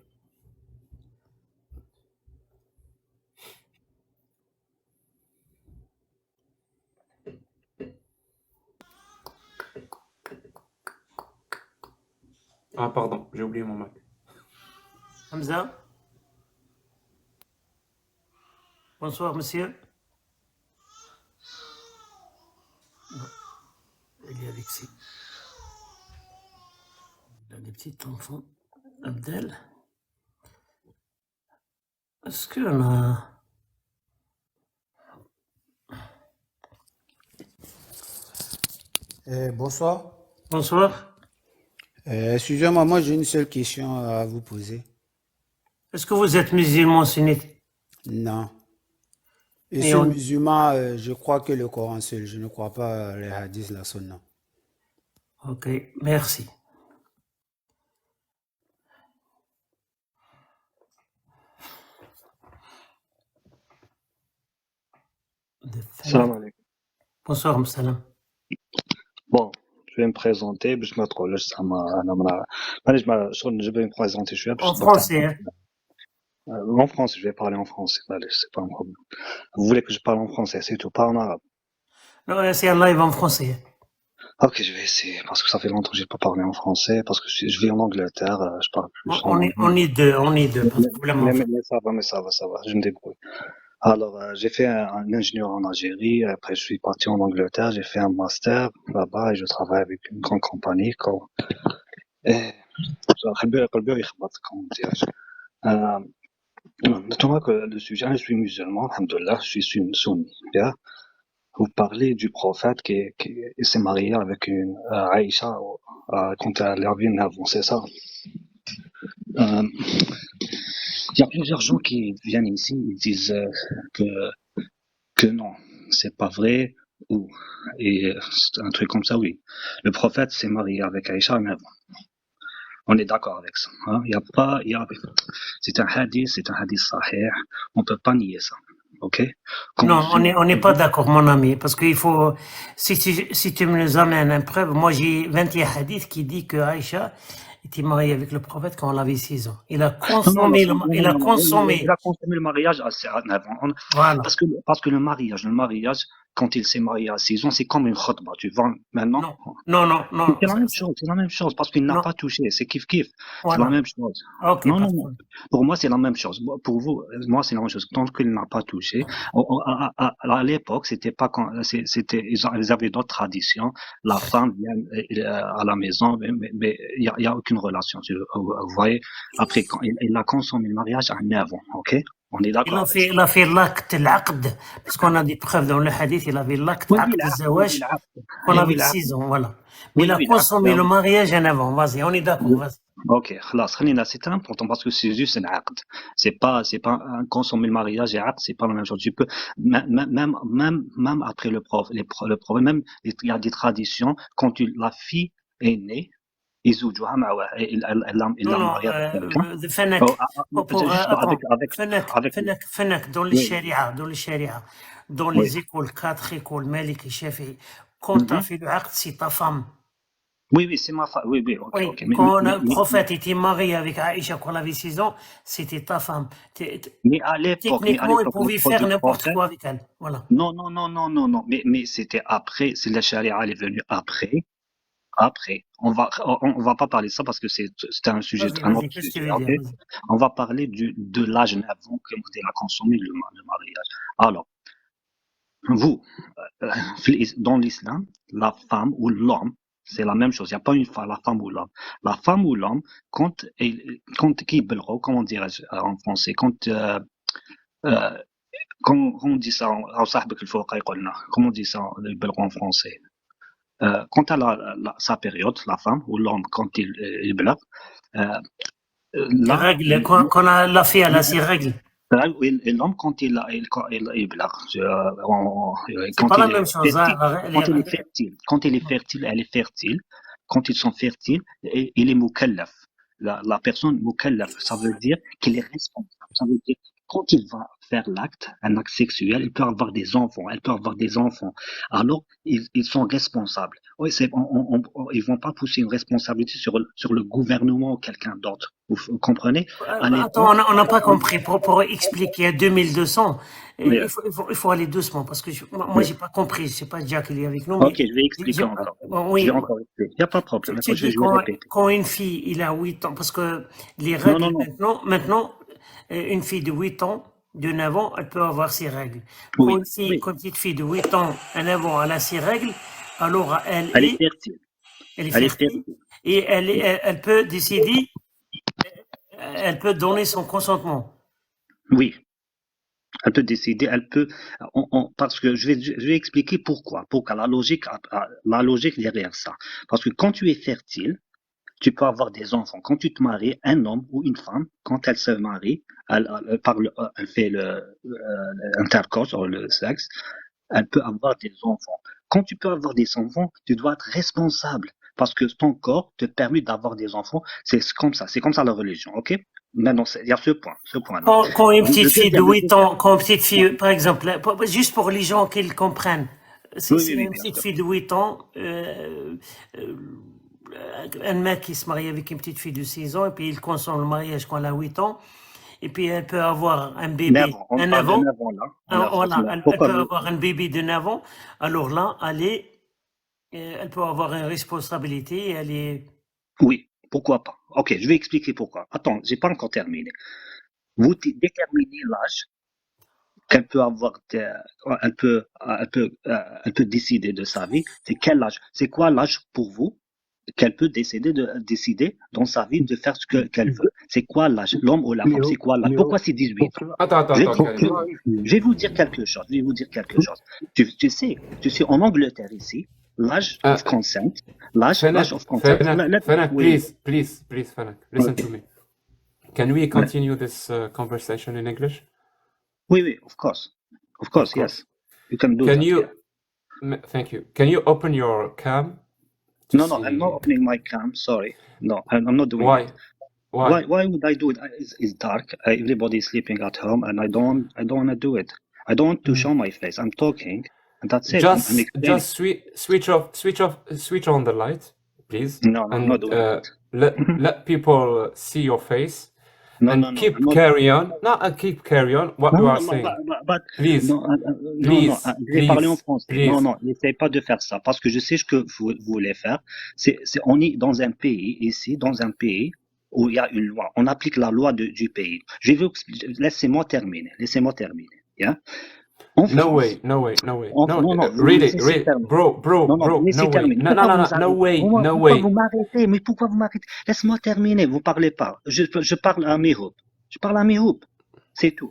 Ah, pardon, j'ai oublié mon mic. Hamza? Bonsoir, monsieur. Non, il est avec ses... Il a des petits enfants. Abdel. Est-ce qu'on a... Bonsoir. Bonsoir. Excusez-moi, moi j'ai une seule question à vous poser. Est-ce que vous êtes musulman sunnite? Non. Et Et seul on- musulman, je crois que le Coran seul, je ne crois pas les hadiths, la sunna. Ok, merci. Salam alaikum. Bonsoir, Msalam. Bon, je vais me présenter باش ما تقولش زعما انا معليش شغل je vais me présenter شويه باش En تبقى français, hein? en français, je vais parler en français, معليش, c'est pas un problème. Vous voulez que je parle en français, c'est tout, pas en arabe. Non, c'est un live en français. Ok, je vais essayer, parce que ça fait longtemps que j'ai pas parlé en français, parce que je vis en Angleterre, je parle plus en anglais. On est deux, pas de problème en fait. Mais ça va, je me débrouille. Alors, j'ai fait un ingénieur en Algérie, après je suis parti en Angleterre, j'ai fait un master là-bas et je travaille avec une grande compagnie. Et comment dirais-je. Notons que le sujet, je suis musulman, alhamdoulilah, je suis sunni. Bien. Vous parlez du prophète qui s'est marié avec une Aïcha quand elle avait 9 ans, c'est ça. Euh, Il y a plusieurs gens qui viennent ici, ils disent que non, c'est pas vrai, ou c'est un truc comme ça, oui. Le prophète s'est marié avec Aïcha, mais on est d'accord avec ça. Hein? C'est un hadith sahih, on peut pas nier ça, ok? Non, on n'est pas d'accord, mon ami, parce qu'il faut, si tu me nous amènes une preuve, moi j'ai 21 hadiths qui dit que Aïcha était mariée avec le prophète quand elle avait 6 ans. Il a consommé le mariage à 9 ans. Voilà. Parce que le mariage, quand il s'est marié à 6 ans, c'est comme une khutba, tu vois, maintenant. Non. C'est la même chose, parce qu'il n'a pas touché, c'est kiff-kiff. Voilà. C'est la même chose. Okay, non. Pour moi, c'est la même chose. Pour vous, moi, c'est la même chose. Tant qu'il n'a pas touché, à l'époque, c'était pas quand, ils avaient d'autres traditions. La femme vient à la maison, mais il y a aucune relation. Vous voyez, après, quand il a consommé le mariage à 9 ans, ok? On est d'accord. Il a fait l'acte, l'aqd, parce qu'on a des preuves dans le hadith, il avait l'acte, zawaj, qu'on avait 6 ans, voilà. Mais il a consommé le mariage en avant, vas-y, on est d'accord, vas-y. Ok, c'est important parce que c'est juste un acte. C'est pas consommer le mariage et acte, c'est pas la même chose. Tu peux, même après le problème, même, il y a des traditions, quand la fille est née, يزوجوها مع واحد إلا marié فنك dans les sharia, dans les écoles, 4 écoles, Maliki, Shafi'i, quand tu as fait le acte, c'est ta femme. Oui, c'est ma femme. Oui, ok. Quand le prophète était marié avec Aïcha quand elle avait 6 ans, c'était ta femme. Mais à l'époque, techniquement, il pouvait faire n'importe quoi avec elle. Voilà. Non. Mais c'était après, c'est la charia, elle est venue après. On va pas parler de ça parce que c'était un sujet très sujet. Okay? On va parler de l'âge avant qu'elle a consommé le mariage. Alors, vous, dans l'islam, la femme ou l'homme, c'est la même chose. Il n'y a pas une femme, la femme ou l'homme. La femme ou l'homme, quand comment dirais-je en français, quand on dit ça, comment on dit ça en français? Quand elle a sa période, la femme ou l'homme, quand il blague, les règles, quand la fille a ses règles. Et l'homme, quand il blague, c'est pas la même chose. Quand il est fertile, quand ils sont fertiles, il est mukallaf. La personne mukallaf, ça veut dire qu'il est responsable. Ça veut dire quand il va faire un acte sexuel, il peut avoir des enfants, elle peut avoir des enfants. Alors, ils sont responsables. Oui, ils vont pas pousser une responsabilité sur le gouvernement ou quelqu'un d'autre. Vous comprenez? Attends, on n'a pas compris. Pour expliquer à 2200, il faut aller doucement parce que moi, j'ai pas compris. Je sais pas, Jack, il est avec nous. Ok, je vais expliquer encore. Oui. Je vais encore expliquer. Il n'y a pas de problème. Quand une fille, il a 8 ans, parce que les règles, maintenant, une fille de 8 ans, de 9 ans, elle peut avoir ses règles. Quand une petite fille de 8 ans, à 9 ans, elle a ses règles, alors elle est fertile. Elle est fertile. Et elle peut décider, elle peut donner son consentement. Oui. Elle peut décider, parce que je vais expliquer pourquoi. La logique derrière ça. Parce que quand tu es fertile, tu peux avoir des enfants. Quand tu te maries, un homme ou une femme, quand elle se marie, elle fait l'intercourse ou le sexe, elle peut avoir des enfants. Quand tu peux avoir des enfants, tu dois être responsable parce que ton corps te permet d'avoir des enfants. C'est comme ça la religion, ok? Maintenant, il y a ce point. Quand une petite fille de 8 ans, par exemple, juste pour les gens qu'ils comprennent, c'est une petite fille de 8 ans, un mec qui se marie avec une petite fille de 6 ans, et puis il consomme le mariage quand elle a 8 ans, et puis elle peut avoir un bébé de 9 ans. Elle peut avoir un bébé de 9 ans, alors là, elle elle peut avoir une responsabilité, elle est... Oui, pourquoi pas? Ok, je vais expliquer pourquoi. Attends, j'ai pas encore terminé. Vous déterminez l'âge qu'elle peut avoir, elle peut décider de sa vie. C'est quel âge? C'est quoi l'âge pour vous qu'elle peut décider dans sa vie de faire ce qu'elle veut? C'est quoi l'âge? L'homme ou la femme, c'est quoi l'âge? Pourquoi c'est 18? Attends, Je vais, Karim. je vais vous dire quelque chose. Je vais vous dire quelque chose. Tu sais, en Angleterre ici, l'âge of consent, l'âge of consent. Fanak, Oui. please, Fanak, listen to me. Can we continue this conversation in English? Oui, of course, yes. You can do Can that. you, Yeah. thank you. Can you open your cam? No, I'm not opening my cam. Sorry. No, I'm not doing Why? it. Why? Why would I do it? It's dark. Everybody is sleeping at home, and I don't want to do it. I don't want to show my face. I'm talking, and that's it. I'm explaining. Just switch on the light, please. No, I'm not And doing it. let people see your face. No, And no, no. keep I'm not. carry on. No, keep carry on what Non, you are non, saying. but Please, non, please, je vais parler en please, français. please. Non, n'essaie pas de faire ça, parce que je sais ce que vous voulez faire. On est dans un pays, ici, dans un pays où il y a une loi. On applique la loi du pays. Laissez-moi terminer. Yeah? En No France, way. non, Really, laissez terminer. bro, Non, laissez no way. terminer. No, Pourquoi vous no way, arrêtez? no Pourquoi way. vous m'arrêtez? Mais pourquoi vous m'arrêtez? Laisse-moi terminer. Vous parlez pas. Je parle à Mihoub. C'est tout.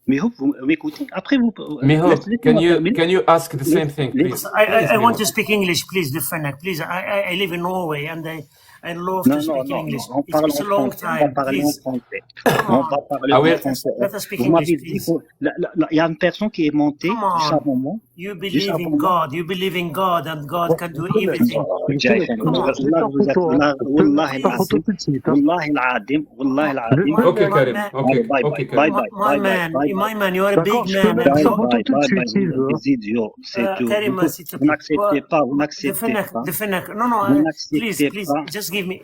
Mihoub, vous m'écoutez? Après, vous. Mihoub, Laissez-moi terminer. can you ask the same thing, please? I want Mihoub. to speak English, please, the Fanak, please. I live in Norway and I love to speak English. On parle It's en a long français. On va time, parler en please. français. Come On on. va parler Ah en oui. français. Let us speak Vous m'avez English, dit, please. il y a une personne qui est montée Come juste on. avant moi. You Juste believe avant in moi. God. You believe in God and God can do everything. Jason, Come on. والله العظيم والله العظيم والله العظيم. Okay, Karim. Allez, bye Okay, bye, Karim. My man, you are a big man. bye, des idiots, c'est tout. Karim, s'il te Vous plaît. n'acceptez pas, vous The n'acceptez Fanak, pas. the Fanak. No, Vous please, n'acceptez please, pas. just give me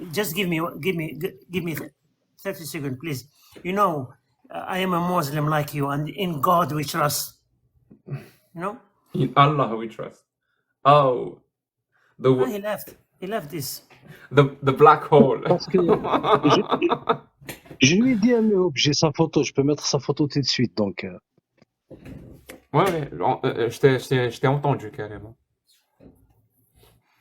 30 seconds, please. You know, I am a Muslim like you, and in God we trust. You know? In Allah we trust. Oh, Ah, he left this. the black hole. Parce que je lui ai dit à Mihoub, j'ai sa photo, je peux mettre sa photo tout de suite. Donc, Ouais, je t'ai entendu carrément.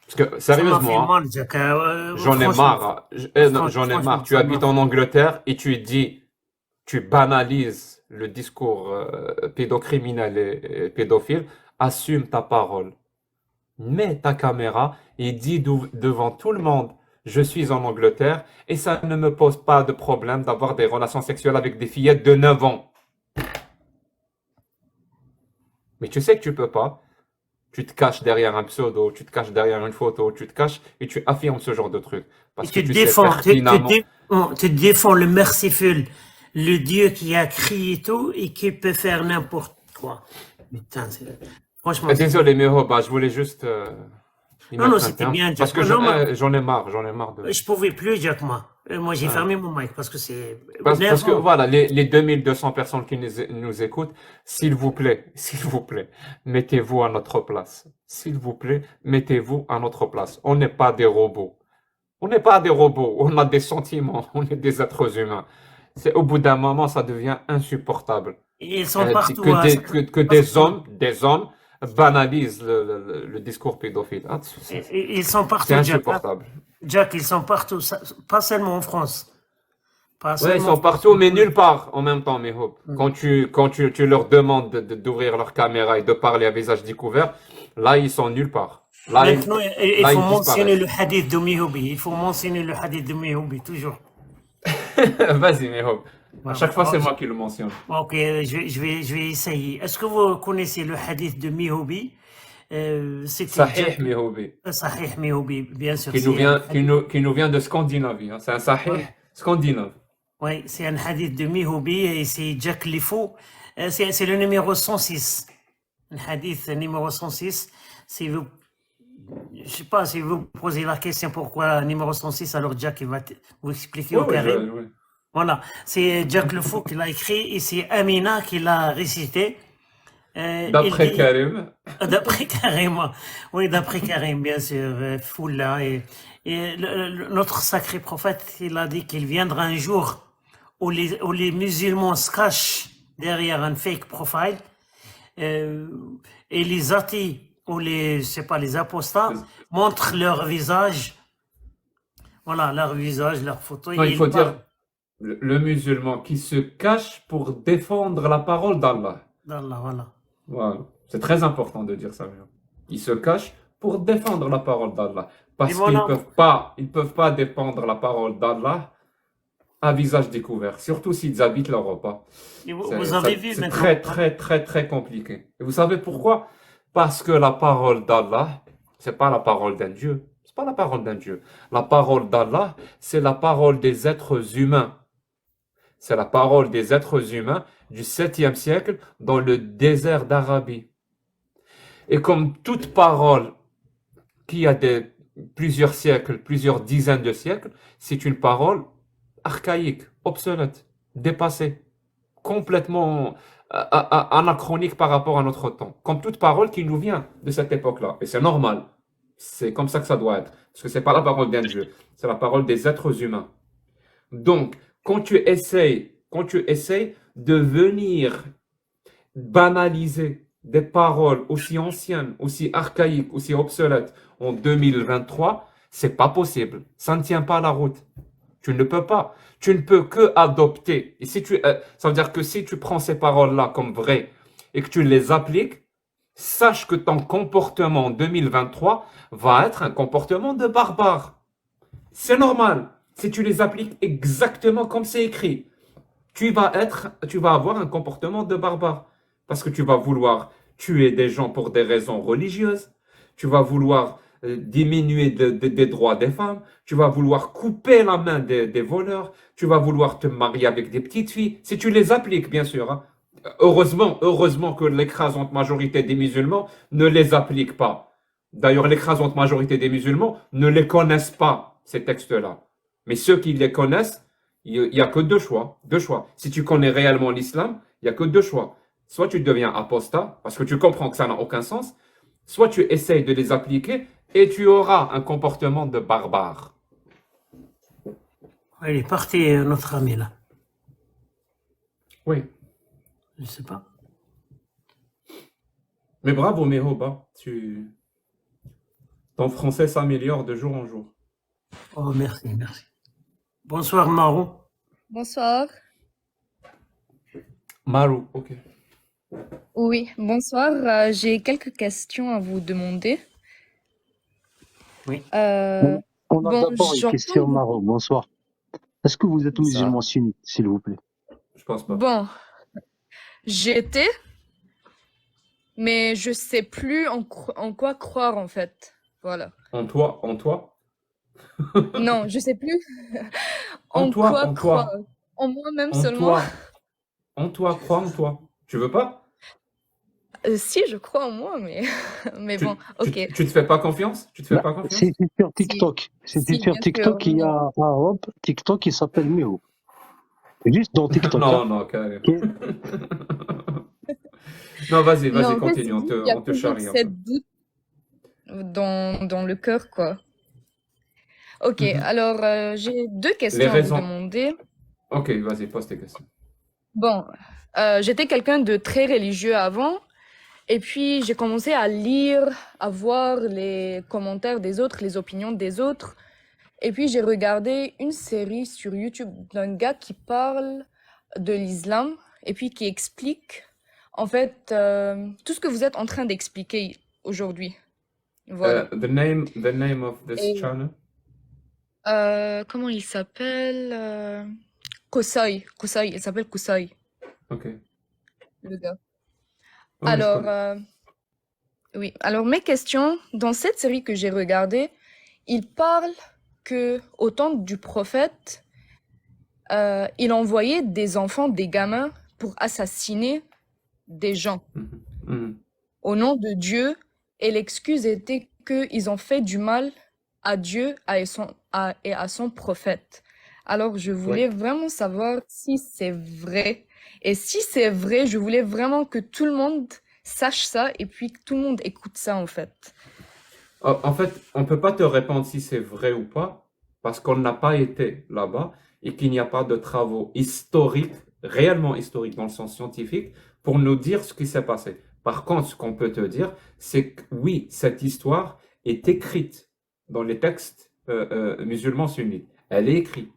Parce que Ça m'a fait sérieusement, mal, Jack. j'en ai Franchement. marre. Non, j'en ai Franchement, marre. Tu ça habites m'a- en Angleterre et tu banalises le discours pédocriminel et pédophile. Assume ta parole. Mets ta caméra et dis devant tout le monde, je suis en Angleterre et ça ne me pose pas de problème d'avoir des relations sexuelles avec des fillettes de 9 ans. Mais tu sais que tu peux pas. Tu te caches derrière un pseudo, tu te caches derrière une photo, tu te caches et tu affirmes ce genre de truc. Parce que Tu tu te sais défends, pertinemment. tu défends le merciful, le Dieu qui a créé tout et qui peut faire n'importe quoi. Putain, franchement. Désolé, mais bah, je voulais juste y Non, mettre un c'était terme. bien, Jack. Parce que Non, mais- j'en ai marre de. Je pouvais plus, Jack, moi. Moi, j'ai Ouais. fermé mon mic parce que c'est. Parce que nerveux. voilà, les 2200 personnes qui nous écoutent, s'il vous plaît, mettez-vous à notre place. S'il vous plaît, mettez-vous à notre place. On n'est pas des robots. On n'est pas des robots. On a des sentiments. On est des êtres humains. Au bout d'un moment, ça devient insupportable. Et ils sont partout. hein. Que des hommes banalisent le discours pédophile. Ah, Ils sont partout, c'est Jack. hein. insupportable. Jack, ils sont partout. Pas seulement en France. Pas Ouais, ils seulement- sont partout, mais nulle part en même temps, Mihoub. Quand tu leur demandes d'ouvrir leur caméra et de parler à visage découvert, là, ils sont nulle part. Là, Maintenant, il là, faut ils mentionner disparaissent. le hadith de Mihoubi. Il faut mentionner le hadith de Mihoubi, toujours. Vas-y, Mihoub. À Ouais, chaque fois, ouais. c'est moi qui le mentionne. Ok, je vais essayer. Est-ce que vous connaissez le hadith de Mihoubi? C'était Sahih Mihoubi, Sahih Mihoubi, bien sûr. qui nous vient de Scandinavie. Hein. C'est un Sahih scandinave. Oui, c'est un hadith de Mihoubi et c'est Jack Lifou. C'est le numéro 106. Un hadith numéro 106. Si vous, je sais pas si vous posez la question pourquoi numéro 106, alors Jack il va vous expliquer au Ouais, carré. ouais. Voilà, c'est Jack Lefou qui l'a écrit et c'est Amina qui l'a récité. Il D'après dit, Karim. d'après Karim, oui, d'après Karim, bien sûr, Foula. Notre sacré prophète, il a dit qu'il viendra un jour où les musulmans se cachent derrière un fake profile et les athées ou je sais pas, les apostats montrent leur visage, voilà, leur visage, leur photo. Non, Et il faut ils parlent dire le musulman qui se cache pour défendre la parole d'Allah. d'Allah, voilà. Voilà. C'est très important de dire ça. Ils se cachent pour défendre la parole d'Allah. Et Parce qu'ils voilà. ils peuvent pas défendre la parole d'Allah à visage découvert. Surtout s'ils habitent l'Europe. Hein. Et vous avez vu C'est maintenant, très, très, très, très compliqué. Et vous savez pourquoi? Parce que la parole d'Allah, c'est pas la parole d'un Dieu. C'est pas la parole d'un Dieu. La parole d'Allah, c'est la parole des êtres humains. C'est la parole des êtres humains du 7e siècle dans le désert d'Arabie. Et comme toute parole qui a plusieurs siècles, plusieurs dizaines de siècles, c'est une parole archaïque, obsolète, dépassée, complètement anachronique par rapport à notre temps. Comme toute parole qui nous vient de cette époque-là. Et c'est normal. C'est comme ça que ça doit être. Parce que c'est pas la parole d'un Dieu, c'est la parole des êtres humains. Donc, quand tu essayes de venir banaliser des paroles aussi anciennes, aussi archaïques, aussi obsolètes en 2023, c'est pas possible. Ça ne tient pas la route. Tu ne peux pas. Tu ne peux que adopter. Et ça veut dire que si tu prends ces paroles-là comme vraies et que tu les appliques, sache que ton comportement en 2023 va être un comportement de barbare. C'est normal. Si tu les appliques exactement comme c'est écrit, tu vas avoir un comportement de barbare. Parce que tu vas vouloir tuer des gens pour des raisons religieuses. Tu vas vouloir diminuer des droits des femmes. Tu vas vouloir couper la main des voleurs. Tu vas vouloir te marier avec des petites filles. Si tu les appliques, bien sûr. Hein. Heureusement que l'écrasante majorité des musulmans ne les applique pas. D'ailleurs, l'écrasante majorité des musulmans ne les connaissent pas, ces textes-là. Mais ceux qui les connaissent, il n'y a que deux choix. Si tu connais réellement l'islam, il n'y a que deux choix. Soit tu deviens apostat, parce que tu comprends que ça n'a aucun sens, soit tu essayes de les appliquer et tu auras un comportement de barbare. Il est parti, notre ami, là. Oui. Je sais pas. Mais bravo, Mehoba. Ton français s'améliore de jour en jour. Oh, merci, merci. Bonsoir, Marou. Bonsoir. Marou, ok. Oui, bonsoir. J'ai quelques questions à vous demander. Oui. On a Bon, d'abord une j'entends. question, Maro. Bonsoir. Est-ce que vous êtes musulman sunnite, s'il vous plaît? Je pense pas. Bon, j'étais, mais je sais plus en quoi croire en fait. Voilà. En toi? Non, je sais plus En en toi, quoi en croire. toi, En moi-même en seulement. toi, en toi, crois en toi. Tu veux pas? Si, je crois en moi, mais bon, ok. Tu te fais pas confiance? Tu te fais Bah, pas confiance? c'est sur Si, TikTok. C'est si, sur bien sûr, TikTok, il y a un hop, TikTok qui s'appelle Meho. Juste dans TikTok. Hein. Non, carrément. Ok. Non, vas-y, Non, en fait, continue, c'est on juste qu'il y a te toujours charrie un peu. cette doute dans le cœur, quoi. Ok, alors j'ai deux Les questions à vous raisons. demander. Ok, vas-y, pose tes questions. Bon, j'étais quelqu'un de très religieux avant, et puis j'ai commencé à lire, à voir les commentaires des autres, les opinions des autres, et puis j'ai regardé une série sur YouTube d'un gars qui parle de l'islam, et puis qui explique, en fait, tout ce que vous êtes en train d'expliquer aujourd'hui. Voilà. The name of this Et channel? comment il s'appelle? Kosai, il s'appelle Kosai, Ok. le gars. Ouais, je Alors, connais. oui. Alors, mes questions, dans cette série que j'ai regardée, il parle que au temps du prophète, il envoyait des enfants, des gamins, pour assassiner des gens au nom de Dieu, et l'excuse était qu'ils ont fait du mal à Dieu et à son prophète. Alors, je voulais vraiment savoir si c'est vrai. Et si c'est vrai, je voulais vraiment que tout le monde sache ça et puis que tout le monde écoute ça en fait. En fait, on ne peut pas te répondre si c'est vrai ou pas, parce qu'on n'a pas été là-bas et qu'il n'y a pas de travaux historiques, réellement historiques dans le sens scientifique, pour nous dire ce qui s'est passé. Par contre, ce qu'on peut te dire, c'est que oui, cette histoire est écrite dans les textes musulmans sunnites. Elle est écrite.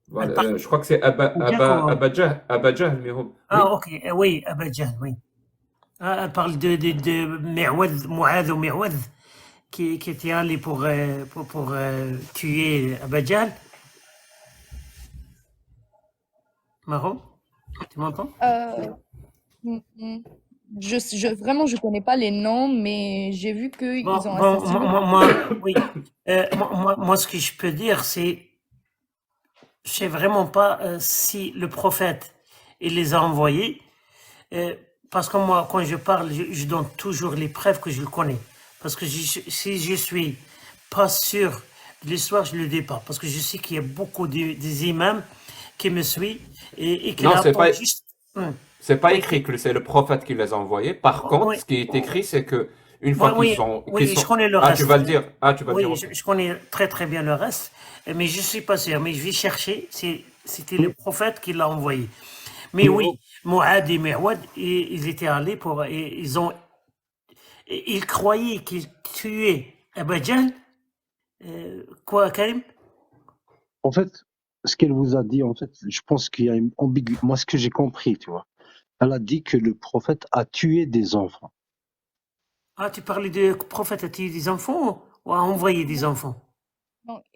Elle Voilà, parle je crois que c'est bien comment? Abba Jahl, mais oui. Ah, ok, oui, Abba Jahl, oui. Ah, elle parle de Mu'adh ou Mi'wad qui était allé pour tuer Abba Jahl. Maro, tu m'entends? Mm, mm. Vraiment, je connais pas les noms, mais j'ai vu qu'ils Bon, ont bon, assassiné. oui. Moi, ce que je peux dire, c'est, je sais vraiment pas si le prophète, il les a envoyés, parce que moi, quand je parle, je donne toujours les preuves que je connais. Parce que si je suis pas sûr de l'histoire, je le dis pas. Parce que je sais qu'il y a beaucoup des imams qui me suivent et qui Non, c'est pas, rapportent juste. c'est pas Oui, écrit que c'est le prophète qui les a envoyés. Par contre, oui, ce qui est écrit, c'est que une fois oui, qu'ils je sont, connais le ah, tu reste. vas le dire, ah, tu vas le dire, Oui, ok. je connais très très bien le reste, mais je suis pas sûr. Mais je vais chercher si c'était le prophète qui l'a envoyé. Mais oui, Mu'adh et Mi'wad, ils étaient allés pour, ils croyaient qu'ils tuaient Abba Jahl. Quoi, Karim? En fait, ce qu'elle vous a dit, en fait, je pense qu'il y a une ambiguïté. Moi, ce que j'ai compris, tu vois, elle a dit que le prophète a tué des enfants. Ah, tu parlais de prophète a tué des enfants ou a envoyé des enfants?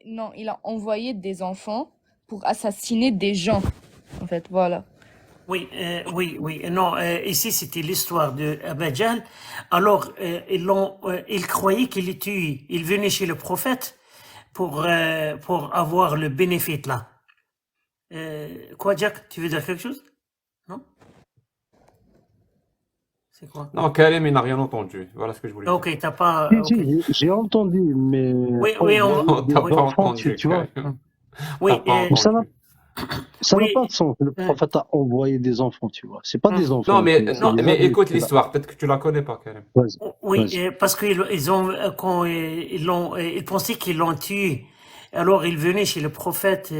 Non, il a envoyé des enfants pour assassiner des gens, en fait, voilà. Oui, oui. Non, ici c'était l'histoire de Abba Jahl. Alors, ils croyaient qu'il est tué. Ils venaient chez le prophète pour avoir le bénéfice là. Quoi, Jack? Tu veux dire quelque chose? Non? C'est quoi? Non, Karim, il n'a rien entendu. Voilà ce que je voulais dire. Ok, t'as pas. Si, Ok. j'ai entendu, mais Oui, envoyer Non, des t'as pas enfants, entendu, tu vois, Karim. Oui, T'as pas ça n'a entendu. ça n'a oui. pas de sens. Le prophète a envoyé des enfants, tu vois. C'est pas des Non, enfants, mais, c'est non, des mais adultes. écoute C'est là. l'histoire. Peut-être que tu la connais pas, Karim. Vas-y, Oui, vas-y. parce qu'ils ont quand ils pensaient qu'ils l'ont tué. Alors ils venaient chez le prophète,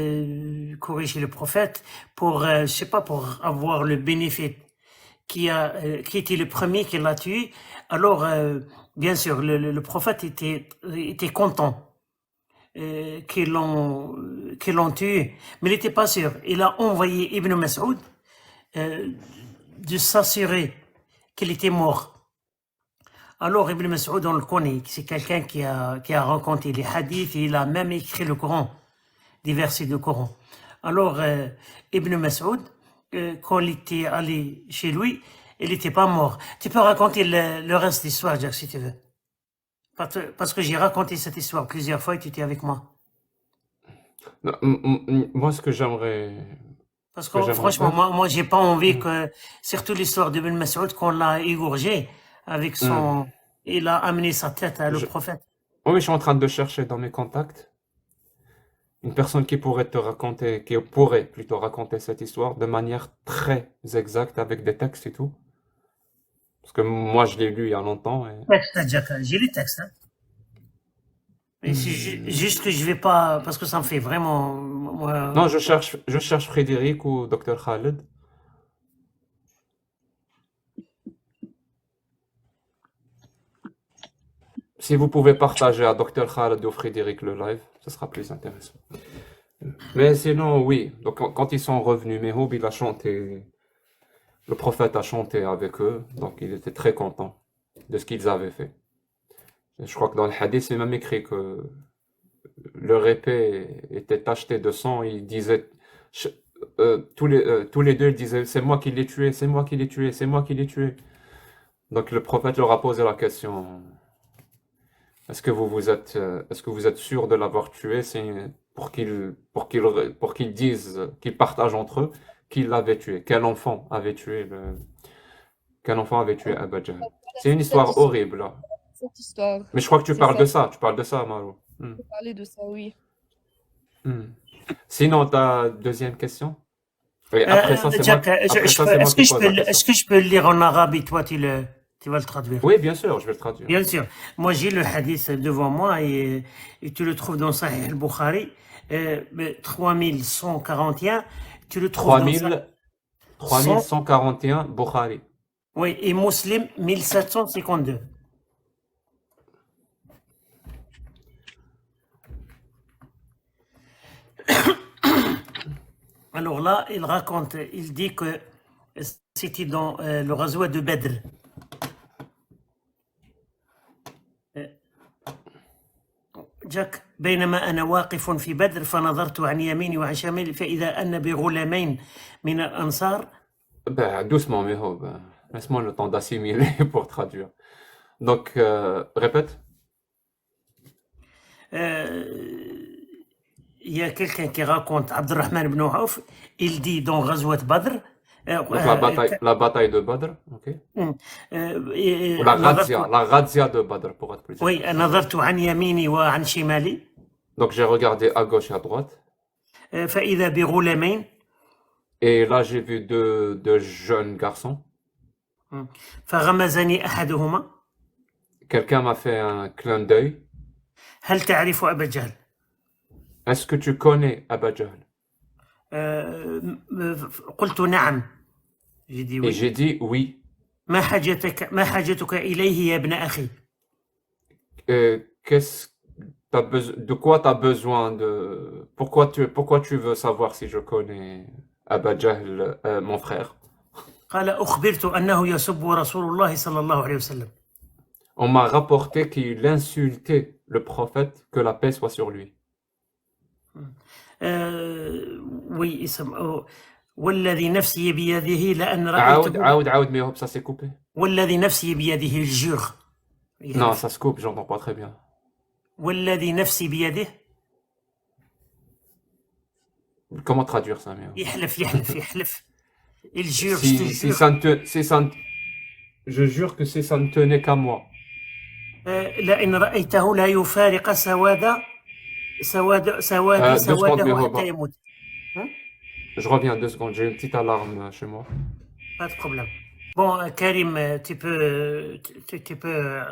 courir chez le prophète pour, je sais pas, pour avoir le bénéfice qui était le premier qui l'a tué. Alors, bien sûr, le prophète était content qu'ils l'ont tué, mais il n'était pas sûr. Il a envoyé Ibn Mas'ud de s'assurer qu'il était mort. Alors, Ibn Mas'ud, on le connaît, c'est quelqu'un qui a raconté les hadiths et il a même écrit le Coran, des versets du Coran. Alors, Ibn Mas'ud, quand il était allé chez lui, il n'était pas mort. Tu peux raconter le reste de l'histoire, Jack, si tu veux. Parce que j'ai raconté cette histoire plusieurs fois et tu étais avec moi. Non, moi, ce que j'aimerais Parce que faire, franchement, moi j'ai pas envie que, surtout l'histoire d'Ibn Mas'ud, qu'on l'a égorgé avec son... Il a amené sa tête à le prophète. oui, je suis en train de chercher dans mes contacts une personne qui pourrait te raconter, qui pourrait plutôt raconter cette histoire de manière très exacte avec des textes et tout. Parce que moi, je l'ai lu il y a longtemps. Texte, Jack, j'ai les textes. Hein. Mais c'est juste que je vais pas, parce que ça me fait vraiment... moi, Non, je cherche Frédéric ou Dr Khaled. Si vous pouvez partager à Dr Khaled ou Frédéric le live, ce sera plus intéressant. Mais sinon, oui. Donc, quand ils sont revenus, Mehoub, il a chanté, le prophète a chanté avec eux, donc il était très content de ce qu'ils avaient fait. Et je crois que dans le hadith, c'est même écrit que leur épée était tachetée de sang. Ils disaient, tous les deux, ils disaient, c'est moi qui l'ai tué, c'est moi qui l'ai tué, c'est moi qui l'ai tué. Donc le prophète leur a posé la question, est-ce que vous êtes sûr de l'avoir tué? C'est pour qu'ils disent, qu'ils partagent entre eux qui l'avait tué. Quel enfant avait tué Abba Jahl? C'est une histoire horrible, là. Cette histoire. Mais je crois que tu parles de ça. Tu parles de ça, Maro. Je peux parler de ça, oui. Sinon, ta deuxième question? Oui, après ça, c'est Jack, moi qui pose la question. est-ce que je peux le lire en arabe et toi tu le... Tu vas le traduire. Oui, bien sûr, je vais le traduire. Bien sûr. Moi, j'ai le hadith devant moi et tu le trouves dans Sahih al-Bukhari, 3141. Tu le trouves dans 100, 3141 Bukhari. oui, et Muslim 1752. Alors là, il raconte, il dit que c'était dans le ghazwa de Badr. جاك بينما أنا واقف في بدر فنظرت عن يميني وعن شمالي فإذا أن بغلامين من الأنصار. Ben, doucement, mais oh, ben, laisse-moi le temps d'assimiler pour traduire. Donc, répète. Il y a quelqu'un qui raconte, Abdurrahman ibn Auf, il dit dans Ghazwat Badr. Donc la bataille de Badr, ok. Ou la razzia de Badr, pour être plus exact. Oui, نظرت عن يميني وعن شمالي. Donc j'ai regardé à gauche et à droite. فإذا بغلامين. Et là j'ai vu deux jeunes garçons. فغمزني أحدهما. Quelqu'un m'a fait un clin d'œil. هل تعرف أبا جهل؟ Est-ce que tu connais Aba Jahl? قلت نعم. J'ai dit oui. Et j'ai dit oui. ما حاجتك إليه يا ابن أخي؟ De quoi tu as besoin de... Pourquoi tu veux savoir si je connais Aba Jahl, mon frère? قال أخبرت أنه يسب رسول الله صلى الله عليه وسلم. On m'a rapporté qu'il insultait le prophète, que la paix soit sur lui. Oui, والذي نفسي بيده لأن رأيته. عاود mais ça s'est coupé. والذي نفسي بيده الجور. Non, ça se coupe, j'entends pas très bien. والذي نفسي بيده. Comment traduire ça, mais... يحلف. Il jure, si ça ne... Je jure que ça ne tenait qu'à moi. لأن رأيته لا يفارق سواده حتى يموت. Je reviens 2 secondes, j'ai une petite alarme chez moi. Pas de problème. Bon, Karim, tu peux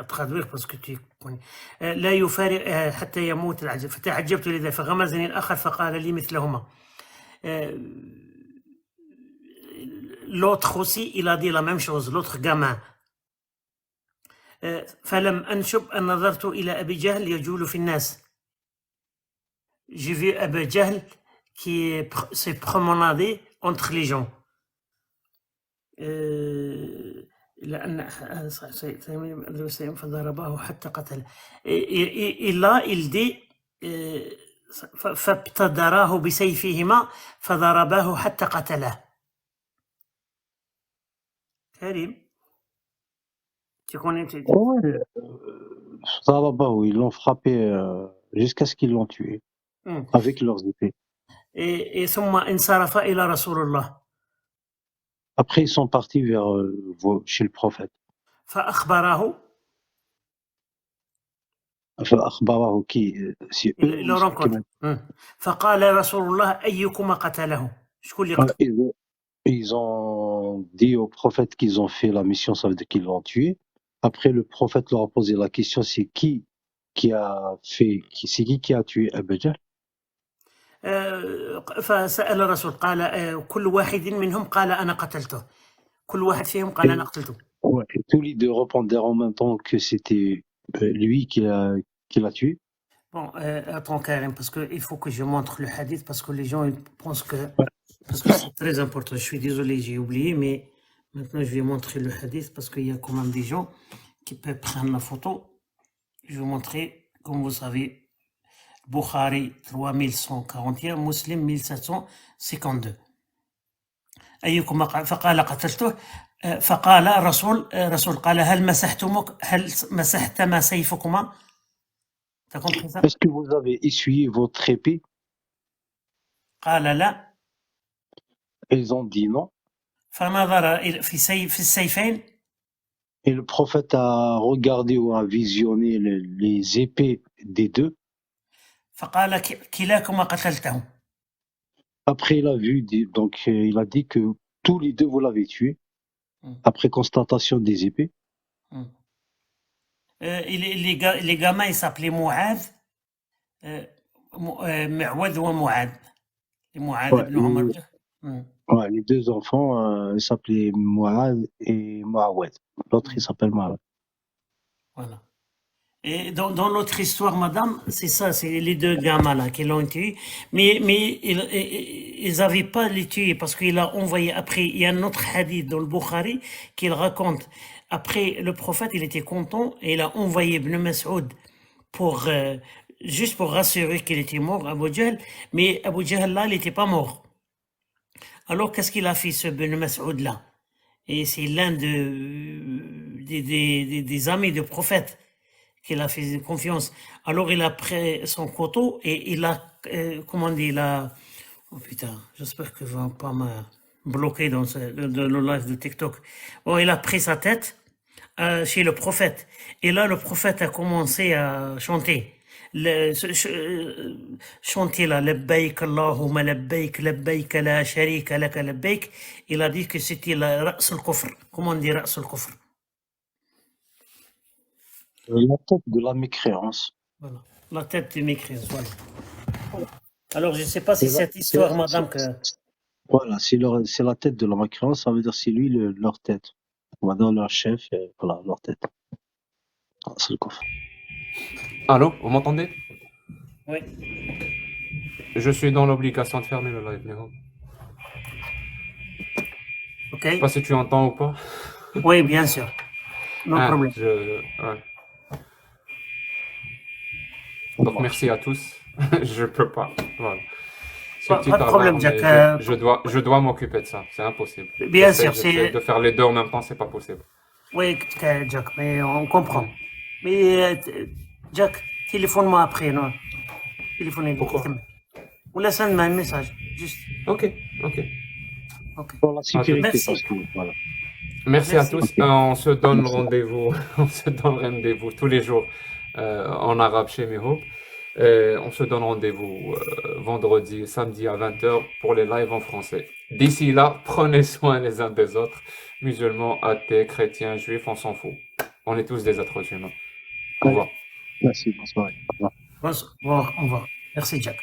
traduire parce que tu connais. لا يفارق حتى يموت العجب فتعجبت لذا فغمزني الآخر فقال لي مثلهما. L'autre aussi, il a dit la même chose, l'autre gamin. فلم أنشب أن نظرت إلى أبي جهل يجول في الناس. J'ai vu Abu Jahl qui s'est promenadé entre les gens. فضربه حتى قتله. Et là, il dit فابتدراه بسيفهما فضرباه حتى قتله. Karim, tu connais? Ouais, ils l'ont frappé jusqu'à ce qu'ils l'ont tué avec leurs épées. Et ثم انصرف إلى رسول الله. Après, ils sont partis chez le prophète. فأخبره. فأخبره qui c'est eux. Le rencontre. فقال رسول الله أيكما قتله. شكون اللي قتله؟ Ils ont dit au prophète qu'ils ont fait la mission, ça veut dire qu'ils l'ont tué. Après, le prophète leur a posé la question, c'est qui a tué Abu Jahl? فسأل الرسول قال كل واحد منهم قال أنا قتلته. كل واحد فيهم قال أنا قتلته. Ouais, et tous les deux répondirent en même temps que c'était lui qui l'a tué. Bon, attends Karim, parce qu'il faut que je montre le hadith, parce que les gens ils pensent que... Parce que c'est très important. Je suis désolé, j'ai oublié, mais maintenant je vais montrer le hadith parce qu'il y a quand même des gens qui peuvent prendre la photo. Je vais montrer, comme vous savez, Bukhari 3141, Muslim 1752. أيكم فقال قتلته فقال رسول قال هل مسحتما سيفكما. T'as compris ça? Est-ce que vous avez essuyé votre épée? قال لا. Ils ont dit non. فنظر في السيفين. Et le prophète a regardé ou a visionné les épées des deux. فقال كلاكما قتلته. Après, il a vu, donc il a dit que tous les deux vous l'avez tué. Après constatation des épées. Hmm. Les gamins, ils s'appelaient Mouad, Mouad ou Mouad. Mouad Ouais, ibn Omar. Hmm. ouais, les deux enfants, ils s'appelaient Mouad et Mouawed. L'autre, il s'appelle Mouawed. Voilà. Et dans l'autre histoire, madame, c'est ça, c'est les deux gamins là qui l'ont tué. Mais ils n'avaient pas les tuer parce qu'il a envoyé après. Il y a un autre hadith dans le Bukhari qu'il raconte. Après, le prophète, il était content et il a envoyé Ibn Mas'ud pour, juste pour rassurer qu'il était mort, Abu Jahl. Mais Abu Jahl là, il n'était pas mort. Alors, qu'est-ce qu'il a fait, ce Ibn Mas'ud là? Et c'est l'un des amis du prophète qu'il a fait confiance. Alors il a pris son couteau et il a, comment dire, il a, oh putain, j'espère que je ne vais pas me bloquer dans le live de TikTok. Bon, il a pris sa tête chez le prophète. Et là, le prophète a commencé à chanter. Chanter là, labbaik Allahumma labbaik, labbaik la sharika laka labbaik. Il a dit que c'était la ra's al-kufr. Comment on dit ra's al-kufr? La tête de la mécréance. Voilà. La tête du mécréance, voilà. Alors, je ne sais pas si C'est la, cette c'est histoire, la- madame, voilà, c'est la tête de la mécréance, ça veut dire c'est lui leur tête. On va dans leur chef, et voilà, leur tête. Ah, c'est le coffre. Allô, vous m'entendez? oui. Je suis dans l'obligation de fermer le live, Néo. Ok. Je sais pas si tu entends ou pas. Oui, bien sûr. No Ah, problème. ouais. Donc merci à tous. Je peux pas. Voilà. C'est Pas petit de problème, mais Jack. je dois m'occuper de ça. C'est impossible. Bien sûr, J'essaie de faire les deux en même temps, c'est pas possible. Oui, Jack, mais on comprend. Mm. Mais, Jack, téléphone-moi après, non? Téléphonez-moi. Pourquoi? Ou laisse-moi un message. Juste. Ok. Pour la sécurité, Merci. parce que, voilà. Merci à Merci. tous. On se donne rendez-vous. On se donne rendez-vous tous les jours en arabe chez Mihoub. On se donne rendez-vous vendredi, samedi à 20h pour les lives en français. D'ici là, prenez soin les uns des autres. Musulmans, athées, chrétiens, juifs, on s'en fout. On est tous des êtres humains. Au revoir. Merci, bonsoir. Au revoir. Bon, au revoir. Merci, Jack.